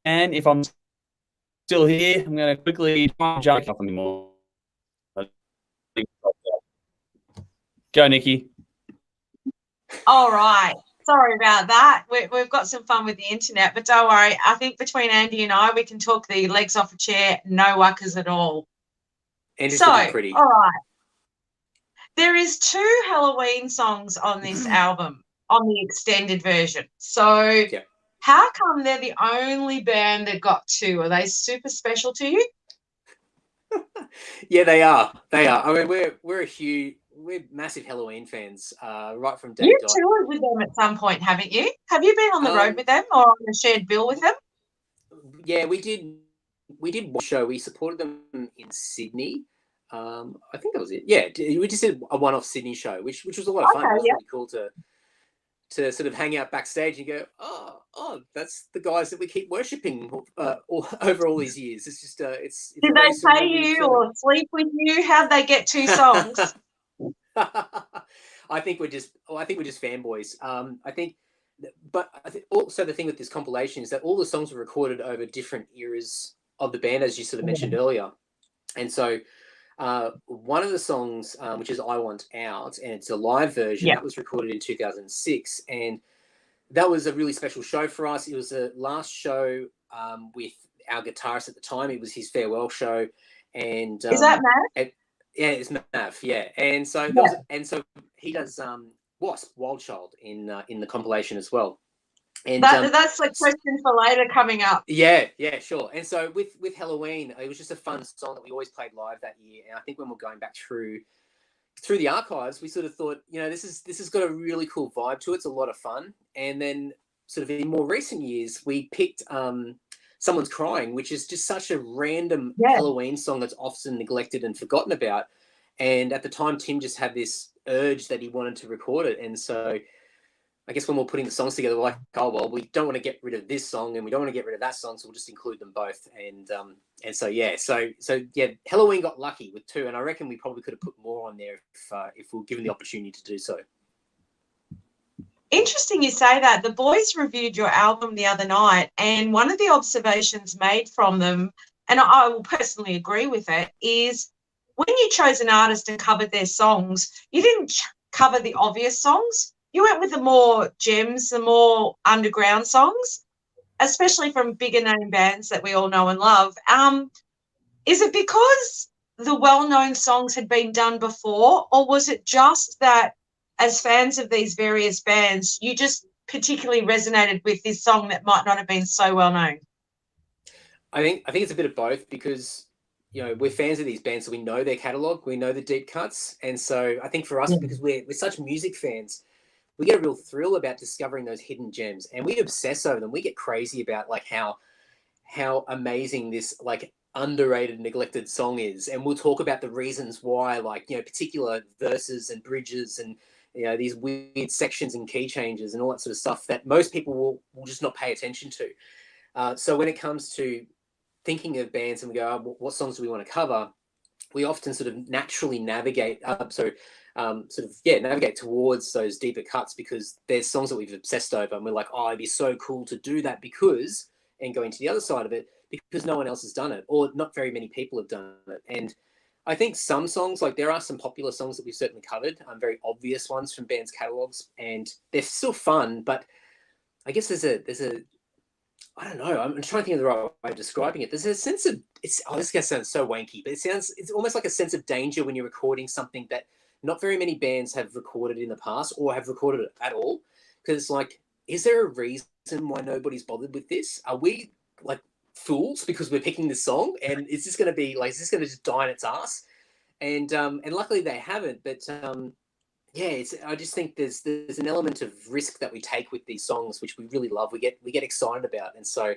And if I'm still here, I'm going to quickly jump up anymore. Go, Nikki. All right. Sorry about that. We've got some fun with the internet, but don't worry. I think between Andy and I, we can talk the legs off a chair, no wuckers at all. Andy's pretty. All right. There is 2 Halloween songs on this album, on the extended version. So yeah. How come they're the only band that got 2? Are they super special to you? Yeah, they are. I mean, we're massive Halloween fans, right from day dot. You've toured with them at some point, haven't you? Have you been on the road with them or on a shared bill with them? Yeah, we did one show. We supported them in Sydney. I think that was it. Yeah, we just did a one-off Sydney show, which was a lot of fun. It was really cool to sort of hang out backstage and go, oh, that's the guys that we keep worshipping over all these years. It's just it's did they pay you or sleep with you? How'd they get 2 songs? I think we're just fanboys. But I think also the thing with this compilation is that all the songs were recorded over different eras of the band, as you sort of mentioned earlier, and so One of the songs, which is I Want Out, and it's a live version, Yeah. that was recorded in 2006. And that was a really special show for us. It was the last show with our guitarist at the time. It was his farewell show. And Is that Matt? yeah, it's Mav, yeah. And so he does Wasp, Wild Child in the compilation as well. And that's a question for later coming up. Yeah, sure. And so with Halloween, it was just a fun song that we always played live that year. And I think when we're going back through the archives, we sort of thought, this has got a really cool vibe to it. It's a lot of fun. And then sort of in more recent years, we picked Someone's Crying, which is just such a random Halloween song that's often neglected and forgotten about. And at the time, Tim just had this urge that he wanted to record it. And so I guess when we're putting the songs together, we're like, oh, well, we don't want to get rid of this song and we don't want to get rid of that song, so we'll just include them both. And so Halloween got lucky with 2, and I reckon we probably could have put more on there if we were given the opportunity to do so. Interesting you say that. The boys reviewed your album the other night, and one of the observations made from them, and I will personally agree with it, is when you chose an artist and covered their songs, you didn't cover the obvious songs. You went with the more gems, the more underground songs, especially from bigger name bands that we all know and love. Is it because the well-known songs had been done before, or was it just that as fans of these various bands, you just particularly resonated with this song that might not have been so well-known? I think it's a bit of both, because we're fans of these bands, so we know their catalogue, we know the deep cuts. And so I think for us, because we're such music fans, we get a real thrill about discovering those hidden gems, and we obsess over them. We get crazy about like how amazing this like underrated, neglected song is, and we'll talk about the reasons why, like particular verses and bridges and these weird sections and key changes and all that sort of stuff that most people will just not pay attention to. So when it comes to thinking of bands and we go, oh, what songs do we want to cover? We often sort of naturally navigate navigate towards those deeper cuts, because there's songs that we've obsessed over and we're like, oh, it'd be so cool to do that because, and going to the other side of it, because no one else has done it, or not very many people have done it. And I think some songs, like there are some popular songs that we've certainly covered, very obvious ones from bands' catalogs, and they're still fun, but I guess there's a I don't know. I'm trying to think of the right way of describing it. There's a sense of this guy sounds so wanky, but it's almost like a sense of danger when you're recording something that not very many bands have recorded in the past or have recorded it at all. Because it's like, is there a reason why nobody's bothered with this? Are we like fools because we're picking this song? And is this going to just die in its ass? And luckily they haven't. But I just think there's an element of risk that we take with these songs, which we really love. We get excited about, and so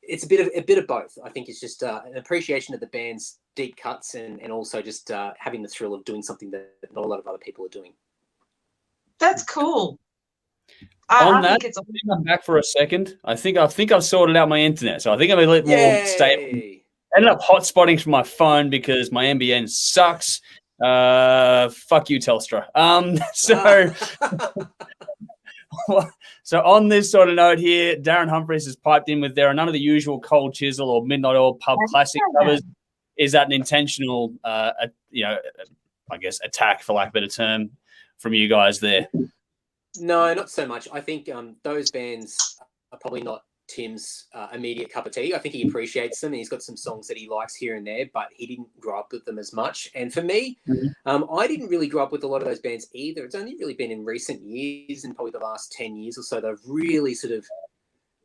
it's a bit of both. I think it's just an appreciation of the band's deep cuts, and also just having the thrill of doing something that not a lot of other people are doing. That's cool. On that, I'm back for a second. I think I've sorted out my internet, so I think I'm a little more stable. Ended up hotspotting from my phone because my NBN sucks. Fuck you, Telstra. So on this sort of note here, Darren Humphreys has piped in with, there are none of the usual Cold Chisel or Midnight Oil pub classic covers. Is that an intentional, I guess, attack, for lack of a better term, from you guys there? No, not so much. I think those bands are probably not Tim's immediate cup of tea. I think he appreciates them and he's got some songs that he likes here and there, but he didn't grow up with them as much. And for me, I didn't really grow up with a lot of those bands either. It's only really been in recent years, and probably the last 10 years or so, they've really sort of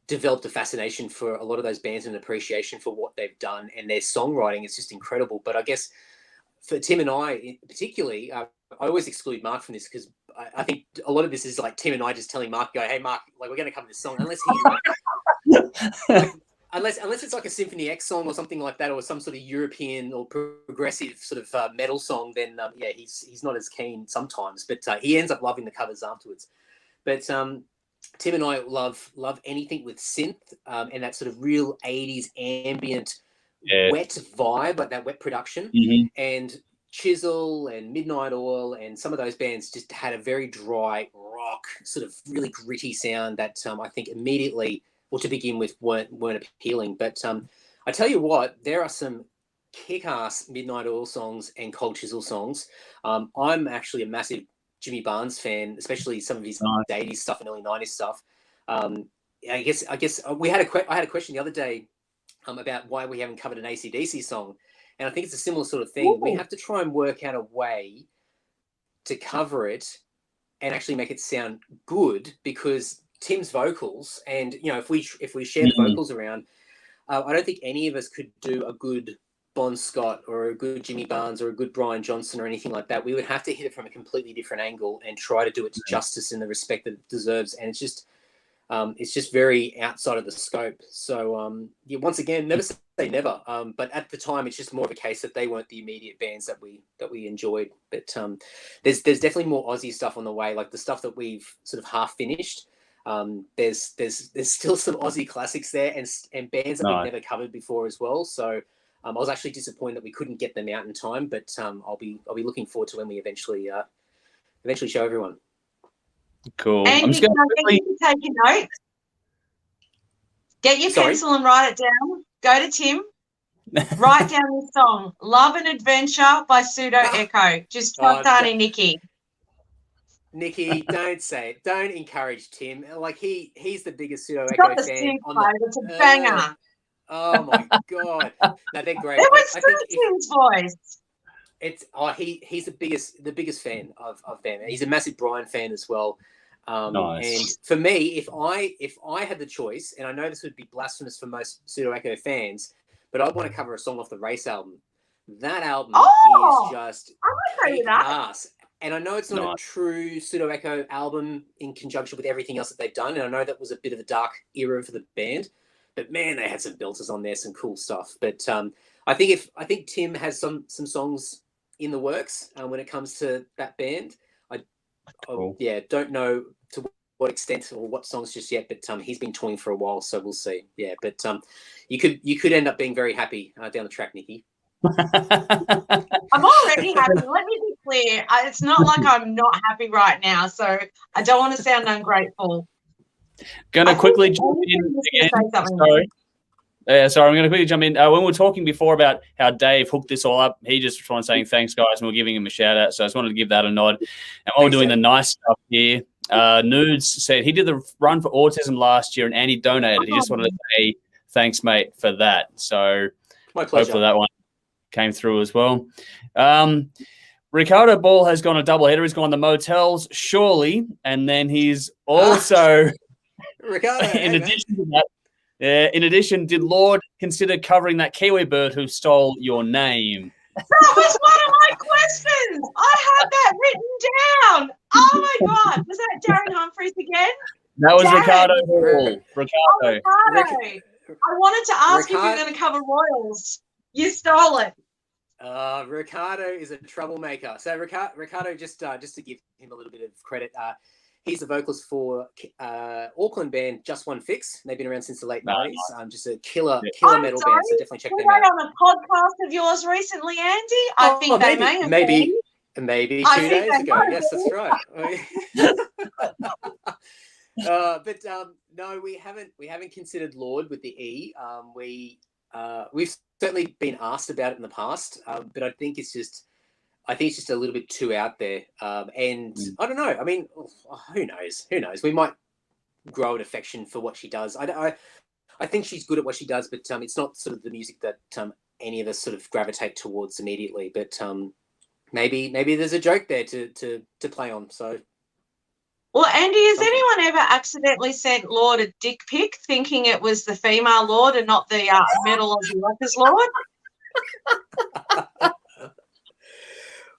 developed a fascination for a lot of those bands and an appreciation for what they've done, and their songwriting is just incredible. But I guess for Tim and I particularly, I always exclude Mark from this, because I think a lot of this is like Tim and I just telling Mark, go, hey, Mark, like we're going to cover this song, unless he unless it's like a Symphony X song or something like that, or some sort of European or progressive sort of metal song, then he's not as keen sometimes, but he ends up loving the covers afterwards. But Tim and I love anything with synth and that sort of real 80s ambient wet vibe, like that wet production. And Chisel and Midnight Oil and some of those bands just had a very dry rock, sort of really gritty sound that I think immediately, or to begin with, weren't appealing. But I tell you what, there are some kick-ass Midnight Oil songs and Cold Chisel songs. I'm actually a massive Jimmy Barnes fan, especially some of his 80s stuff and early 90s stuff. I guess I had a question the other day about why we haven't covered an AC/DC song, and I think it's a similar sort of thing. Ooh. We have to try and work out a way to cover it and actually make it sound good, because Tim's vocals, and if we share the vocals around, I don't think any of us could do a good Bon Scott or a good Jimmy Barnes or a good Brian Johnson or anything like that. We would have to hit it from a completely different angle and try to do it justice in the respect that it deserves. And it's just very outside of the scope. So once again, never say never. But at the time, it's just more of a case that they weren't the immediate bands that we enjoyed. But there's definitely more Aussie stuff on the way, like the stuff that we've sort of half finished. There's still some Aussie classics there, and bands that we've never covered before as well. So I was actually disappointed that we couldn't get them out in time, but I'll be looking forward to when we eventually show everyone. Cool. Andy, I'm just going to take your notes. Get your pencil and write it down. Go to Tim. Write down the song "Love and Adventure" by Pseudo Echo. Just trust Auntie Nikki. Nikki, don't say it. Don't encourage Tim. Like he's the biggest Pseudo Echo fan. It's a banger. Oh my god! No, they're great. It was Tim's voice. It's he's the biggest fan of them. He's a massive Brian fan as well. And for me, if I had the choice, and I know this would be blasphemous for most Pseudo Echo fans, but I want to cover a song off the Race album. That album is just ass. And I know it's not a true Pseudo Echo album in conjunction with everything else that they've done, and I know that was a bit of a dark era for the band. But man, they had some belters on there, some cool stuff. But I think Tim has some songs in the works when it comes to that band. I don't know to what extent or what songs just yet, but he's been toying for a while, so we'll see. Yeah, but you could end up being very happy down the track, Nikki. I'm already happy. Let me be clear. It's not like I'm not happy right now, so I don't want to sound ungrateful. Gonna quickly jump in again. Sorry. I'm going to quickly jump in. When we were talking before about how Dave hooked this all up, he just responded saying, thanks, guys, and we're giving him a shout-out. So I just wanted to give that a nod. And while we're doing the nice stuff here, Nudes said he did the run for autism last year, and Andy donated. He just wanted to say thanks, mate, for that. So my pleasure. Hopefully that one came through as well. Ricardo Ball has gone a doubleheader. He's gone the Motels, surely, and then he's also... Ricardo, in addition, did Lord consider covering that Kiwi bird who stole your name? That was one of my questions. I had that written down. Oh my god, was that Darren Humphries again? That was Darren. Ricardo Ball. Ricardo. I wanted to ask if you're going to cover Royals. You stole it. Ricardo is a troublemaker. So Ricardo, just to give him a little bit of credit, he's the vocalist for Auckland band Just One Fix. They've been around since the late 90s. Just a killer metal band, so definitely check them out. Were they on a podcast of yours recently, Andy? I think they may have been. Maybe 2 days ago. Yes, that's right. But no, we haven't considered Lord with the E. We've certainly been asked about it in the past, but I think it's just a little bit too out there. And I don't know. I mean, who knows? Who knows? We might grow an affection for what she does. I think she's good at what she does, but it's not sort of the music that any of us sort of gravitate towards immediately. But maybe there's a joke there to play on. So. Well, Andy, has anyone ever accidentally sent Lord a dick pic thinking it was the female Lord and not the Metal Aussie Rockers Lord?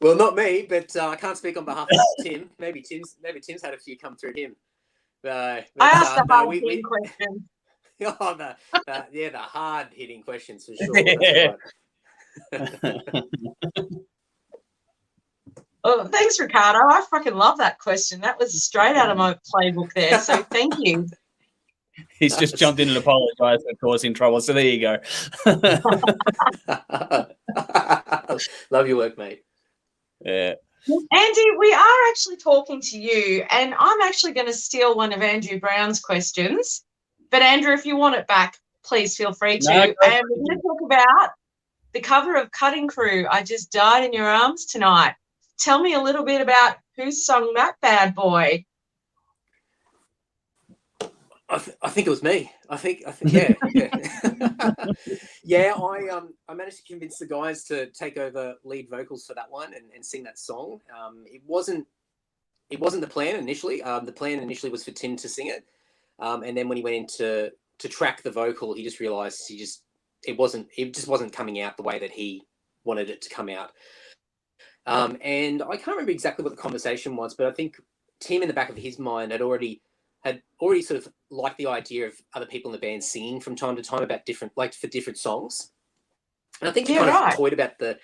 Well, not me, but I can't speak on behalf of Tim. Maybe Tim's had a few come through him. I asked the hard-hitting questions. Oh, the hard-hitting questions for sure. Oh, thanks, Ricardo. I fucking love that question. That was straight out of my playbook there. So thank you. He's just jumped in and apologised for causing trouble. So there you go. Love your work, mate. Yeah. Andy, we are actually talking to you, and I'm actually going to steal one of Andrew Brown's questions. But Andrew, if you want it back, please feel free to. No, and we're going to talk about the cover of Cutting Crew, I Just Died in Your Arms Tonight. Tell me a little bit about who sung that bad boy. I think it was me. I think yeah. Yeah, I managed to convince the guys to take over lead vocals for that one and sing that song. It wasn't the plan initially. The plan initially was for Tim to sing it, and then when he went in to track the vocal, he just realised it just wasn't coming out the way that he wanted it to come out. And I can't remember exactly what the conversation was, but I think Tim, in the back of his mind, had already sort of liked the idea of other people in the band singing from time to time about for different songs. And I think he kind of toyed about the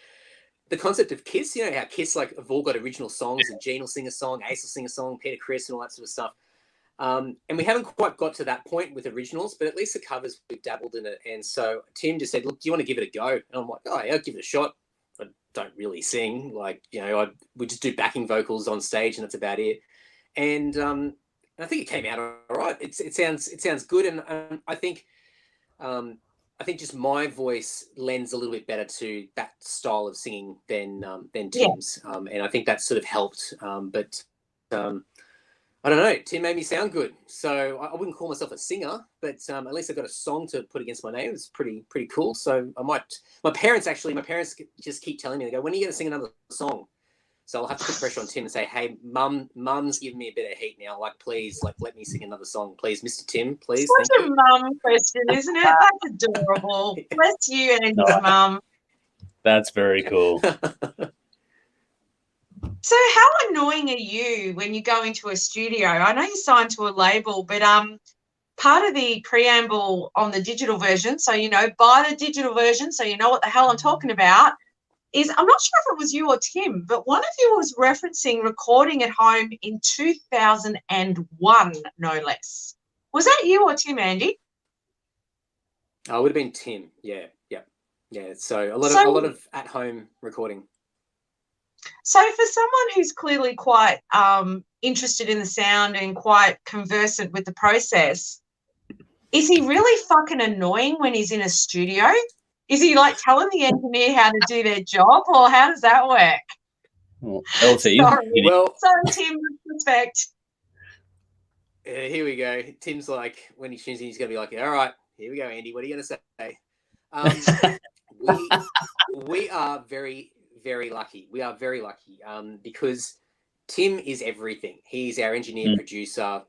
concept of Kiss. You know how Kiss have all got original songs, and Gene will sing a song, Ace will sing a song, Peter Criss and all that sort of stuff. And we haven't quite got to that point with originals, but at least the covers, we've dabbled in it. And so Tim just said, look, do you want to give it a go? And I'm like, oh, yeah, I'll give it a shot. I don't really sing. We just do backing vocals on stage and that's about it. And I think it came out all right. It sounds good. And I think just my voice lends a little bit better to that style of singing than Tim's. Yeah. And I think that sort of helped. But I don't know. Tim made me sound good, so I wouldn't call myself a singer, but at least I got a song to put against my name. It's pretty cool. So I might. My parents just keep telling me, they go, "When are you going to sing another song?" So I'll have to put pressure on Tim and say, "Hey, Mum's giving me a bit of heat now. Please, let me sing another song, please, Mr. Tim, please." Such a mum question, isn't it? That's adorable. Bless you and his mum. That's very cool. So how annoying are you when you go into a studio? I know you're signed to a label, but part of the preamble on the digital version, so buy the digital version so you know what the hell I'm talking about, is I'm not sure if it was you or Tim, but one of you was referencing recording at home in 2001, no less. Was that you or Tim, Andy? Oh, it would have been Tim. Yeah. So a lot of at home recording. So for someone who's clearly quite interested in the sound and quite conversant with the process, is he really fucking annoying when he's in a studio? Is he telling the engineer how to do their job, or how does that work? Well, LT. Sorry, Tim, respect. Here we go. Tim's when he tunes in, he's going to be like, all right, here we go, Andy. What are you going to say? We are very, very lucky. We are very lucky because Tim is everything. He's our engineer, producer.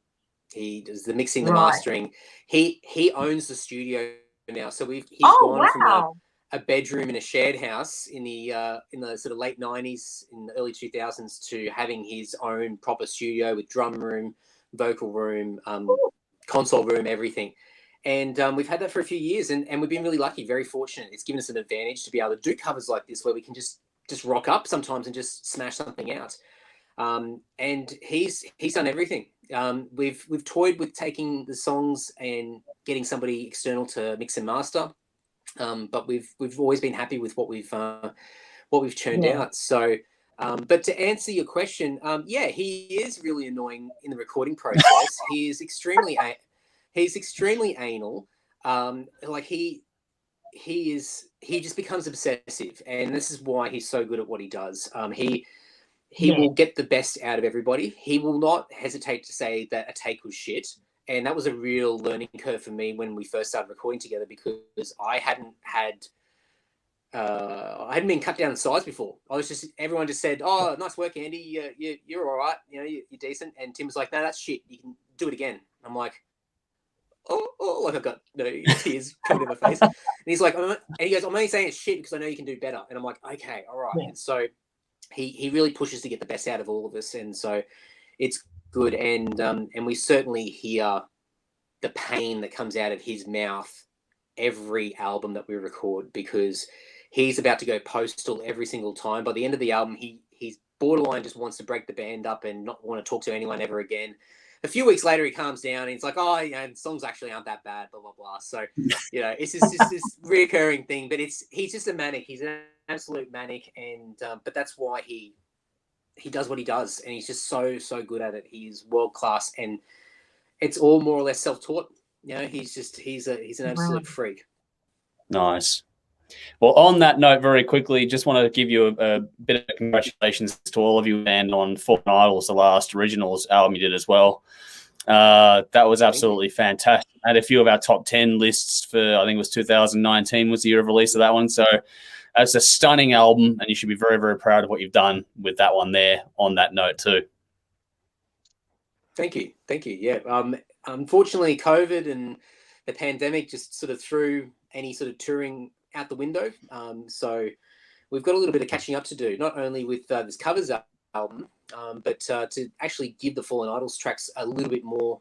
He does the mixing, the mastering. He owns the studio now. So he's gone from a bedroom in a shared house in the sort of late 90s, in the early 2000s, to having his own proper studio with drum room, vocal room, console room, everything. And we've had that for a few years, and we've been really lucky, very fortunate. It's given us an advantage to be able to do covers like this, where we can just rock up sometimes and just smash something out. And he's done everything. We've toyed with taking the songs and getting somebody external to mix and master, but we've always been happy with what we've churned out. So, but to answer your question, he is really annoying in the recording process. He is extremely anal. He just becomes obsessive, and this is why he's so good at what he does. He will get the best out of everybody. He will not hesitate to say that a take was shit. And that was a real learning curve for me when we first started recording together, because I hadn't been cut down in size before. Everyone just said, "Oh, nice work, Andy. You're all right. You're decent." And Tim was like, "No, that's shit. You can do it again." I'm like, oh, I've got tears coming in my face. And he's like, and he goes, "I'm only saying it's shit because I know you can do better." And I'm like, "Okay, all right." Yeah. And so he really pushes to get the best out of all of us, and so it's good. And we certainly hear the pain that comes out of his mouth every album that we record, because he's about to go postal every single time. By the end of the album, he's borderline just wants to break the band up and not want to talk to anyone ever again. A few weeks later, he calms down and he's like, "Oh, the songs actually aren't that bad, blah, blah, blah." So, it's just this reoccurring thing, but he's just a manic. He's an absolute manic. And, but that's why he does what he does. And he's just so, so good at it. He's world-class, and it's all more or less self-taught. He's an absolute freak. Nice. Well, on that note, very quickly, just want to give you a bit of congratulations to all of you and on Fallen Idols, the last originals album you did as well. That was absolutely fantastic. I had a few of our top 10 lists for, I think it was 2019 was the year of release of that one. So it's a stunning album, and you should be very, very proud of what you've done with that one there on that note too. Thank you. Yeah. Unfortunately, COVID and the pandemic just sort of threw any sort of touring out the window. So we've got a little bit of catching up to do, not only with this covers album, but to actually give the Fallen Idols tracks a little bit more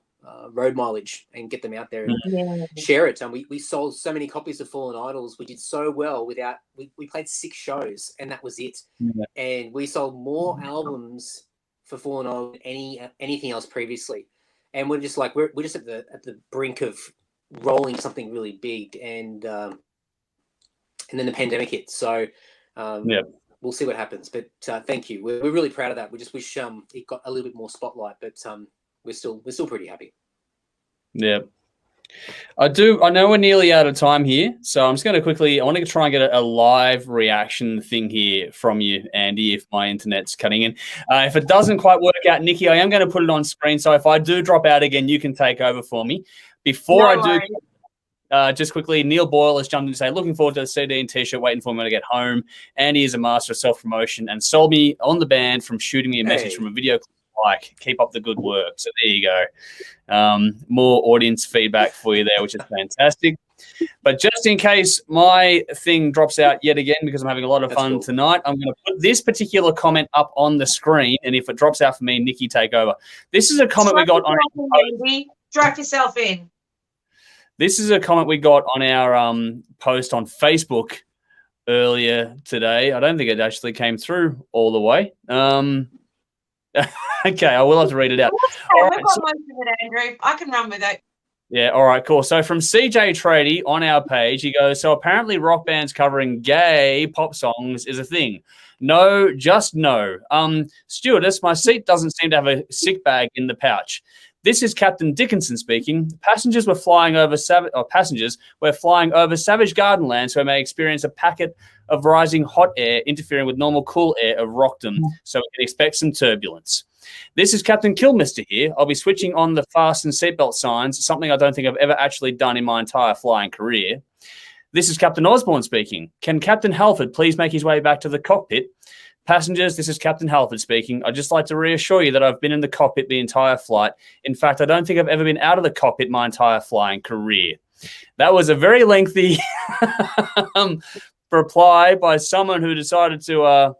road mileage and get them out there and share it. And we sold so many copies of Fallen Idols. We did so well without, we played 6 shows and that was it. And we sold more albums for Fallen Idols than anything else previously. And we're just like, we're just at the brink of rolling something really big. And then the pandemic hit. So we'll see what happens. But thank you. We're really proud of that. We just wish it got a little bit more spotlight, but we're still pretty happy. Yeah. I know we're nearly out of time here, so I'm just going to quickly, I want to try and get a live reaction thing here from you, Andy, if my internet's cutting in. If it doesn't quite work out, Nikki, I am going to put it on screen, so if I do drop out again, you can take over for me. Before I do, just quickly, Neil Boyle has jumped in to say, looking forward to the CD and T-shirt, waiting for me when I get home. Andy is a master of self-promotion and sold me on the band from shooting me a message from a video clip. Like, keep up the good work. So there you go. More audience feedback for you there, which is fantastic. But just in case my thing drops out yet again, because I'm having a lot of fun tonight, I'm going to put this particular comment up on the screen. And if it drops out for me, Nikki, take over. This is a comment we got on our Strap yourself in. This is a comment we got on our post on Facebook earlier today. I don't think it actually came through all the way. Okay, I will have to read it out. We've got most of it, Andrew. I can run with it. Yeah, all right, cool. So from CJ Trady on our page, he goes, so apparently rock bands covering gay pop songs is a thing. No, just no. Stewardess, my seat doesn't seem to have a sick bag in the pouch. This is Captain Dickinson speaking. Passengers were flying over Savage Garden lands where may experience a packet of rising hot air interfering with normal cool air of Rockdom, so we can expect some turbulence. This is Captain Kilmister here. I'll be switching on the fasten seatbelt signs, something I don't think I've ever actually done in my entire flying career. This is Captain Osborne speaking. Can Captain Halford please make his way back to the cockpit? Passengers, this is Captain Halford speaking. I'd just like to reassure you that I've been in the cockpit the entire flight. In fact, I don't think I've ever been out of the cockpit my entire flying career. That was a very lengthy reply by someone who decided to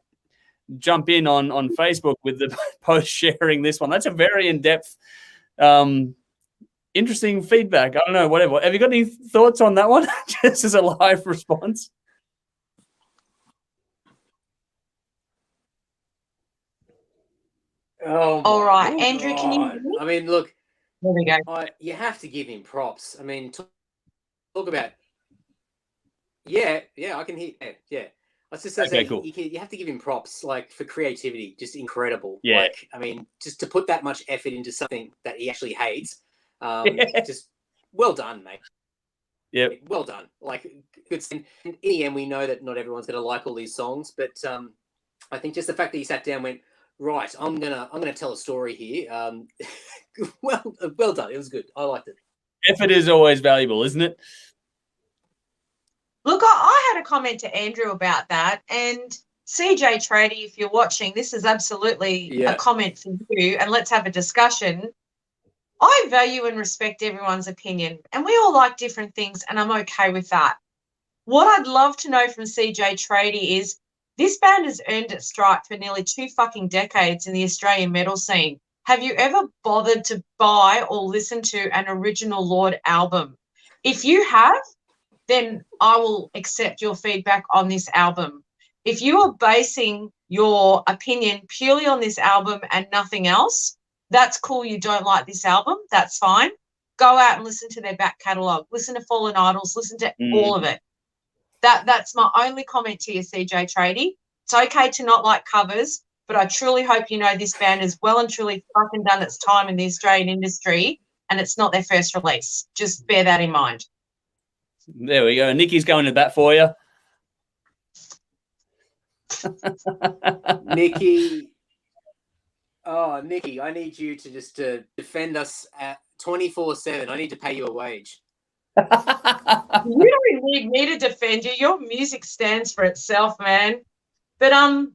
jump in on Facebook with the post sharing this one. That's a very in-depth, interesting feedback. I don't know, whatever. Have you got any thoughts on that one? Just as a live response. Oh, all right, Andrew, can you hear me? I mean, look, there we go. You have to give him props. I mean, talk about, yeah, I can hear, yeah. I was just saying, cool. You have to give him props, like, for creativity, just incredible. Yeah. Like, I mean, just to put that much effort into something that he actually hates, just well done, mate. Yeah, well done. Like, good. In the end, we know that not everyone's going to like all these songs, but I think just the fact that he sat down and went, right, I'm gonna tell a story here. Well done. It was good. I liked it. Effort is always valuable, isn't it? Look, I had a comment to Andrew about that, and CJ Trady, if you're watching, this is absolutely a comment for you, and let's have a discussion. I value and respect everyone's opinion, and we all like different things, and I'm okay with that. What I'd love to know from CJ Trady is, this band has earned its stripe for nearly 2 fucking decades in the Australian metal scene. Have you ever bothered to buy or listen to an original Lord album? If you have, then I will accept your feedback on this album. If you are basing your opinion purely on this album and nothing else, that's cool. You don't like this album, that's fine. Go out and listen to their back catalogue. Listen to Fallen Idols. Listen to all of it. That's my only comment to you, CJ Trady. It's okay to not like covers, but I truly hope you know this band has well and truly fucking done its time in the Australian industry, and it's not their first release. Just bear that in mind. There we go. Nikki's going to bat for you. Nikki. Oh, Nikki, I need you to just defend us at 24/7. I need to pay you a wage. You don't need me to defend you. Your music stands for itself, man. But people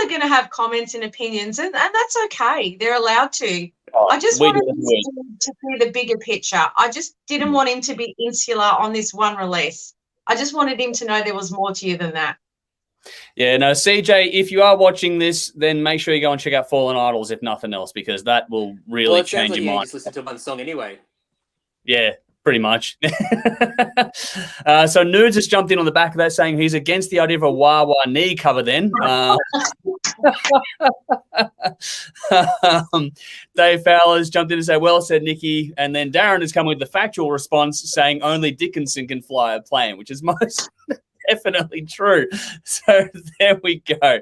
are going to have comments and opinions, and that's okay. They're allowed to. Oh, I just we wanted do it. him to see the bigger picture. I just didn't want him to be insular on this one release. I just wanted him to know there was more to you than that. Yeah, no, CJ, if you are watching this, then make sure you go and check out Fallen Idols, if nothing else, because that will really Well, it change sounds like your you mind. just listen to one song anyway. Yeah, pretty much. So Nudes has jumped in on the back of that saying he's against the idea of a Wah Wah knee cover then. Dave Fowler's jumped in and say, well said, Nikki. And then Darren has come with the factual response saying only Dickinson can fly a plane, which is most definitely true. So there we go.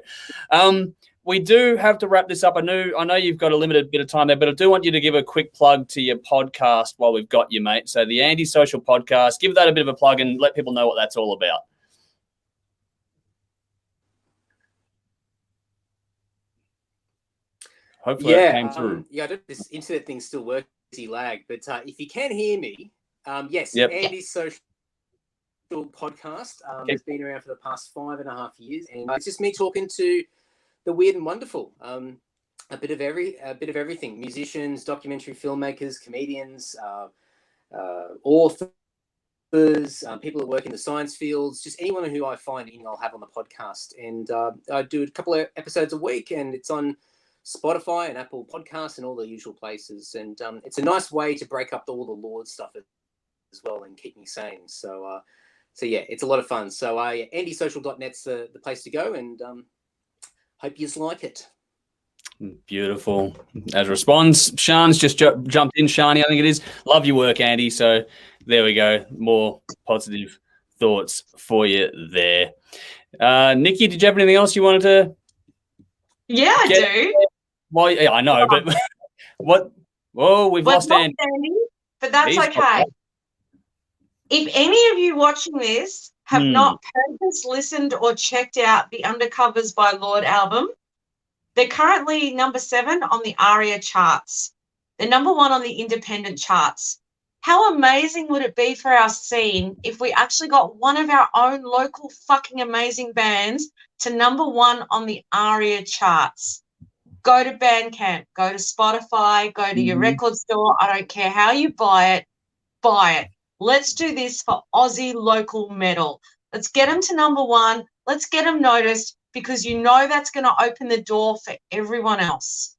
We do have to wrap this up. I know you've got a limited bit of time there, but I do want you to give a quick plug to your podcast while we've got you, mate. So the Anti-Social Podcast, give that a bit of a plug and let people know what that's all about. Hopefully that came through. I don't, this internet thing still works, lag, but if you can hear me, yes, Yep. Andy's Social Podcast has been around for the past 5.5 years, and it's just me talking to the weird and wonderful. A bit of everything: musicians, documentary filmmakers, comedians, authors, people that work in the science fields, just anyone who I find I'll have on the podcast. And I do a couple of episodes a week, and it's on Spotify and Apple Podcasts and all the usual places. And it's a nice way to break up all the Lord stuff as well and keep me sane. So yeah, it's a lot of fun. So andysocial.net's the place to go, and hope you like it. Beautiful. As a response, Sean's just jumped in. Shani, I think it is. Love your work, Andy. So there we go. More positive thoughts for you there. Nikki, did you have anything else you wanted to? Yeah, I do. Well, yeah, I know, but what? Whoa, we've lost Andy. But that's okay. If any of you watching this have not listened or checked out the Undercovers by Lord album, they're currently number 7 on the ARIA charts. They're number 1 on the independent charts. How amazing would it be for our scene if we actually got one of our own local fucking amazing bands to number 1 on the ARIA charts? Go to Bandcamp, go to Spotify, go to your record store. I don't care how you buy it, buy it. Let's do this for Aussie local metal. Let's get them to number 1. Let's get them noticed, because you know that's going to open the door for everyone else.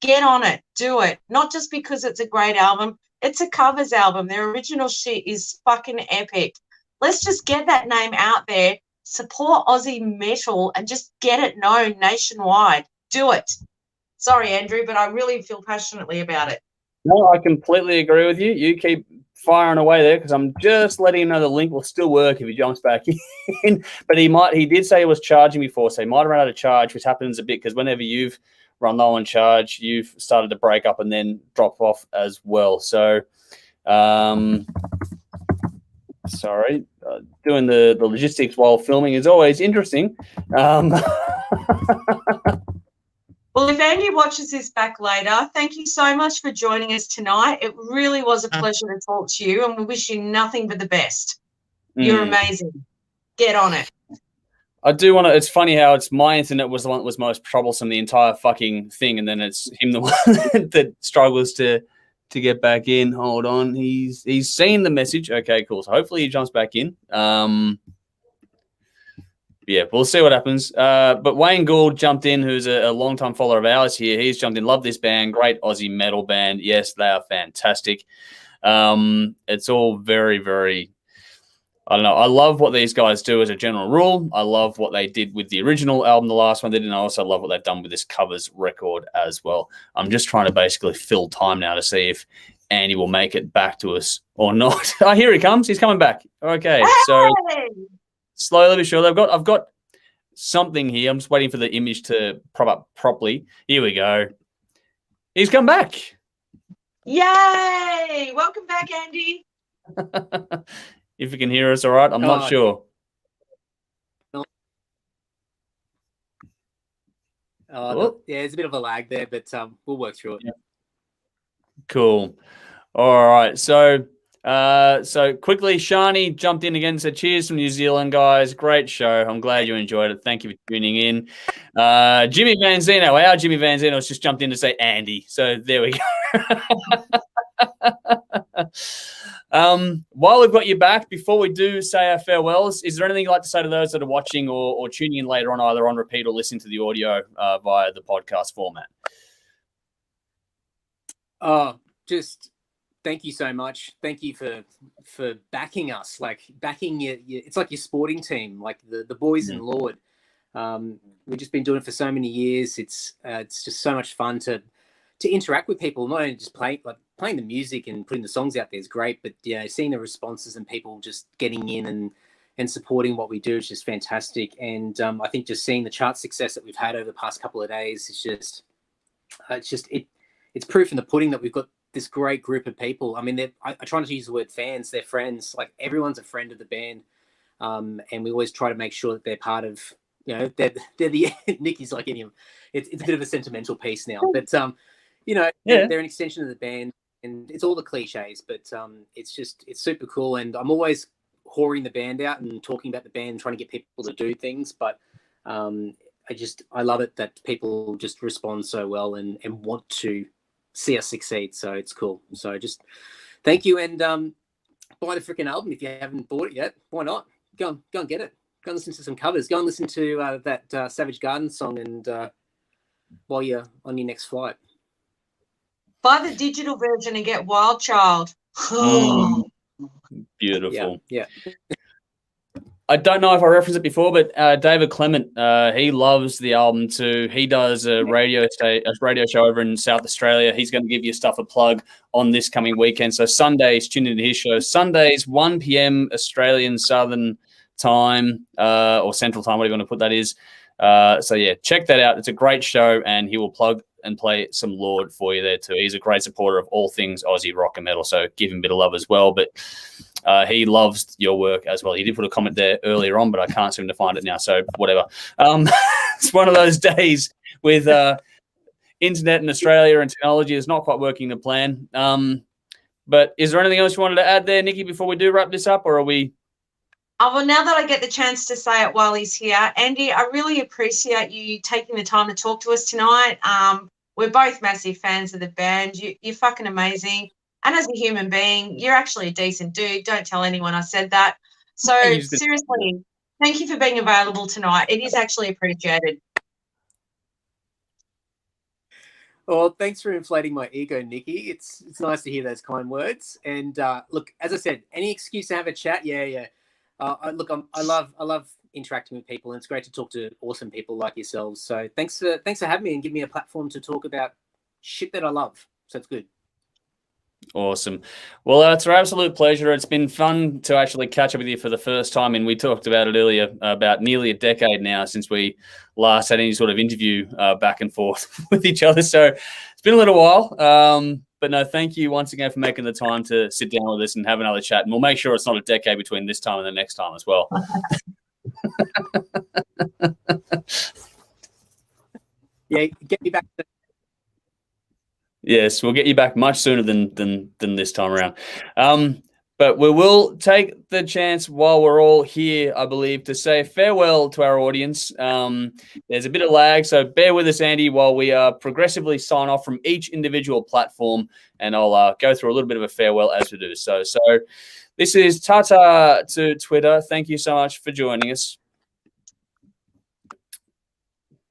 Get on it. Do it. Not just because it's a great album. It's a covers album. Their original shit is fucking epic. Let's just get that name out there, support Aussie metal, and just get it known nationwide. Do it. Sorry, Andrew, but I really feel passionately about it. No, I completely agree with you. You keep firing away there, because I'm just letting him know the link will still work if he jumps back in. But he did say he was charging before, so he might have run out of charge, which happens a bit because whenever you've run low on charge, you've started to break up and then drop off as well. So, sorry, doing the logistics while filming is always interesting. Well, if Andy watches this back later, thank you so much for joining us tonight. It really was a pleasure to talk to you, and we wish you nothing but the best. You're amazing. Get on it. I do want to. It's funny how it's my internet was the one that was most troublesome the entire fucking thing, and then it's him the one that struggles to get back in. Hold on, he's seen the message. Okay, cool. So hopefully he jumps back in. Yeah, we'll see what happens. But Wayne Gould jumped in, who's a long-time follower of ours here. He's jumped in. Love this band. Great Aussie metal band. Yes, they are fantastic. It's all very, very, I don't know. I love what these guys do as a general rule. I love what they did with the original album, the last one they did, and I also love what they've done with this covers record as well. I'm just trying to basically fill time now to see if Andy will make it back to us or not. Oh, here he comes. He's coming back. Okay, so slowly but surely, I've got something here. I'm just waiting for the image to prop up properly. Here we go. He's come back. Yay! Welcome back, Andy. If you can hear us, all right. I'm not sure. There's a bit of a lag there, but we'll work through it. Yeah. Cool. All right. So quickly, Shani jumped in again and said, cheers from New Zealand, guys. Great show. I'm glad you enjoyed it. Thank you for tuning in. Jimmy Van Zeno, our Jimmy Van Zeno has just jumped in to say Andy. So there we go. While we've got you back, before we do say our farewells, is there anything you'd like to say to those that are watching or tuning in later on, either on repeat or listening to the audio via the podcast format? Just thank you so much. Thank you for backing us, like backing you. It's like your sporting team, like the boys in Lord. We've just been doing it for so many years. It's just so much fun to interact with people, not only just playing the music and putting the songs out there is great, but seeing the responses and people just getting in and supporting what we do is just fantastic. And I think just seeing the chart success that we've had over the past couple of days is it's proof in the pudding that we've got this great group of people. I mean, I try not to use the word fans, they're friends. Like, everyone's a friend of the band. And we always try to make sure that they're part of, they're the Nicky's like any of them. It's a bit of a sentimental piece now, but they're an extension of the band, and it's all the cliches, but it's super cool. And I'm always whoring the band out and talking about the band, trying to get people to do things. But I love it that people just respond so well and want to see us succeed. So it's cool. So just thank you, and buy the freaking album if you haven't bought it yet. Why not? Go and get it. Go and listen to some covers. Go and listen to that Savage Garden song, and while you're on your next flight, buy the digital version and get Wild Child. Beautiful. Yeah. I don't know if I referenced it before, but David Clement, he loves the album too. He does a radio show over in South Australia. He's going to give your stuff a plug on this coming weekend. So Sundays, tune into his show. Sundays, 1 p.m. Australian Southern Time or Central Time, whatever you want to put that is. So yeah, check that out. It's a great show, and he will plug and play some Lord for you there too. He's a great supporter of all things Aussie rock and metal, so give him a bit of love as well. But he loves your work as well. He did put a comment there earlier on, but I can't seem to find it now, so whatever. It's one of those days with internet in Australia and technology is not quite working to plan. But is there anything else you wanted to add there, Nikki, before we do wrap this up, or are we... Oh, well, now that I get the chance to say it while he's here, Andy, I really appreciate you taking the time to talk to us tonight. We're both massive fans of the band. You're fucking amazing. And as a human being, you're actually a decent dude. Don't tell anyone I said that. So seriously, thank you for being available tonight. It is actually appreciated. Well, thanks for inflating my ego, Nikki. It's nice to hear those kind words. And look, as I said, any excuse to have a chat, yeah. I love interacting with people, and it's great to talk to awesome people like yourselves. So thanks for having me and giving me a platform to talk about shit that I love. So it's good. Awesome. Well, it's our absolute pleasure. It's been fun to actually catch up with you for the first time, and we talked about it earlier, about nearly a decade now since we last had any sort of interview back and forth with each other. So it's been a little while. But no, thank you once again for making the time to sit down with us and have another chat. And we'll make sure it's not a decade between this time and the next time as well. Yeah, get me back. Yes, we'll get you back much sooner than this time around. But we will take the chance while we're all here, I believe, to say farewell to our audience. There's a bit of lag, so bear with us, Andy, while we progressively sign off from each individual platform, and I'll go through a little bit of a farewell as we do so. So this is Tata to Twitter. Thank you so much for joining us.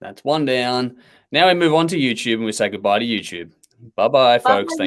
That's one down. Now we move on to YouTube, and we say goodbye to YouTube. Bye-bye, folks. Thank you.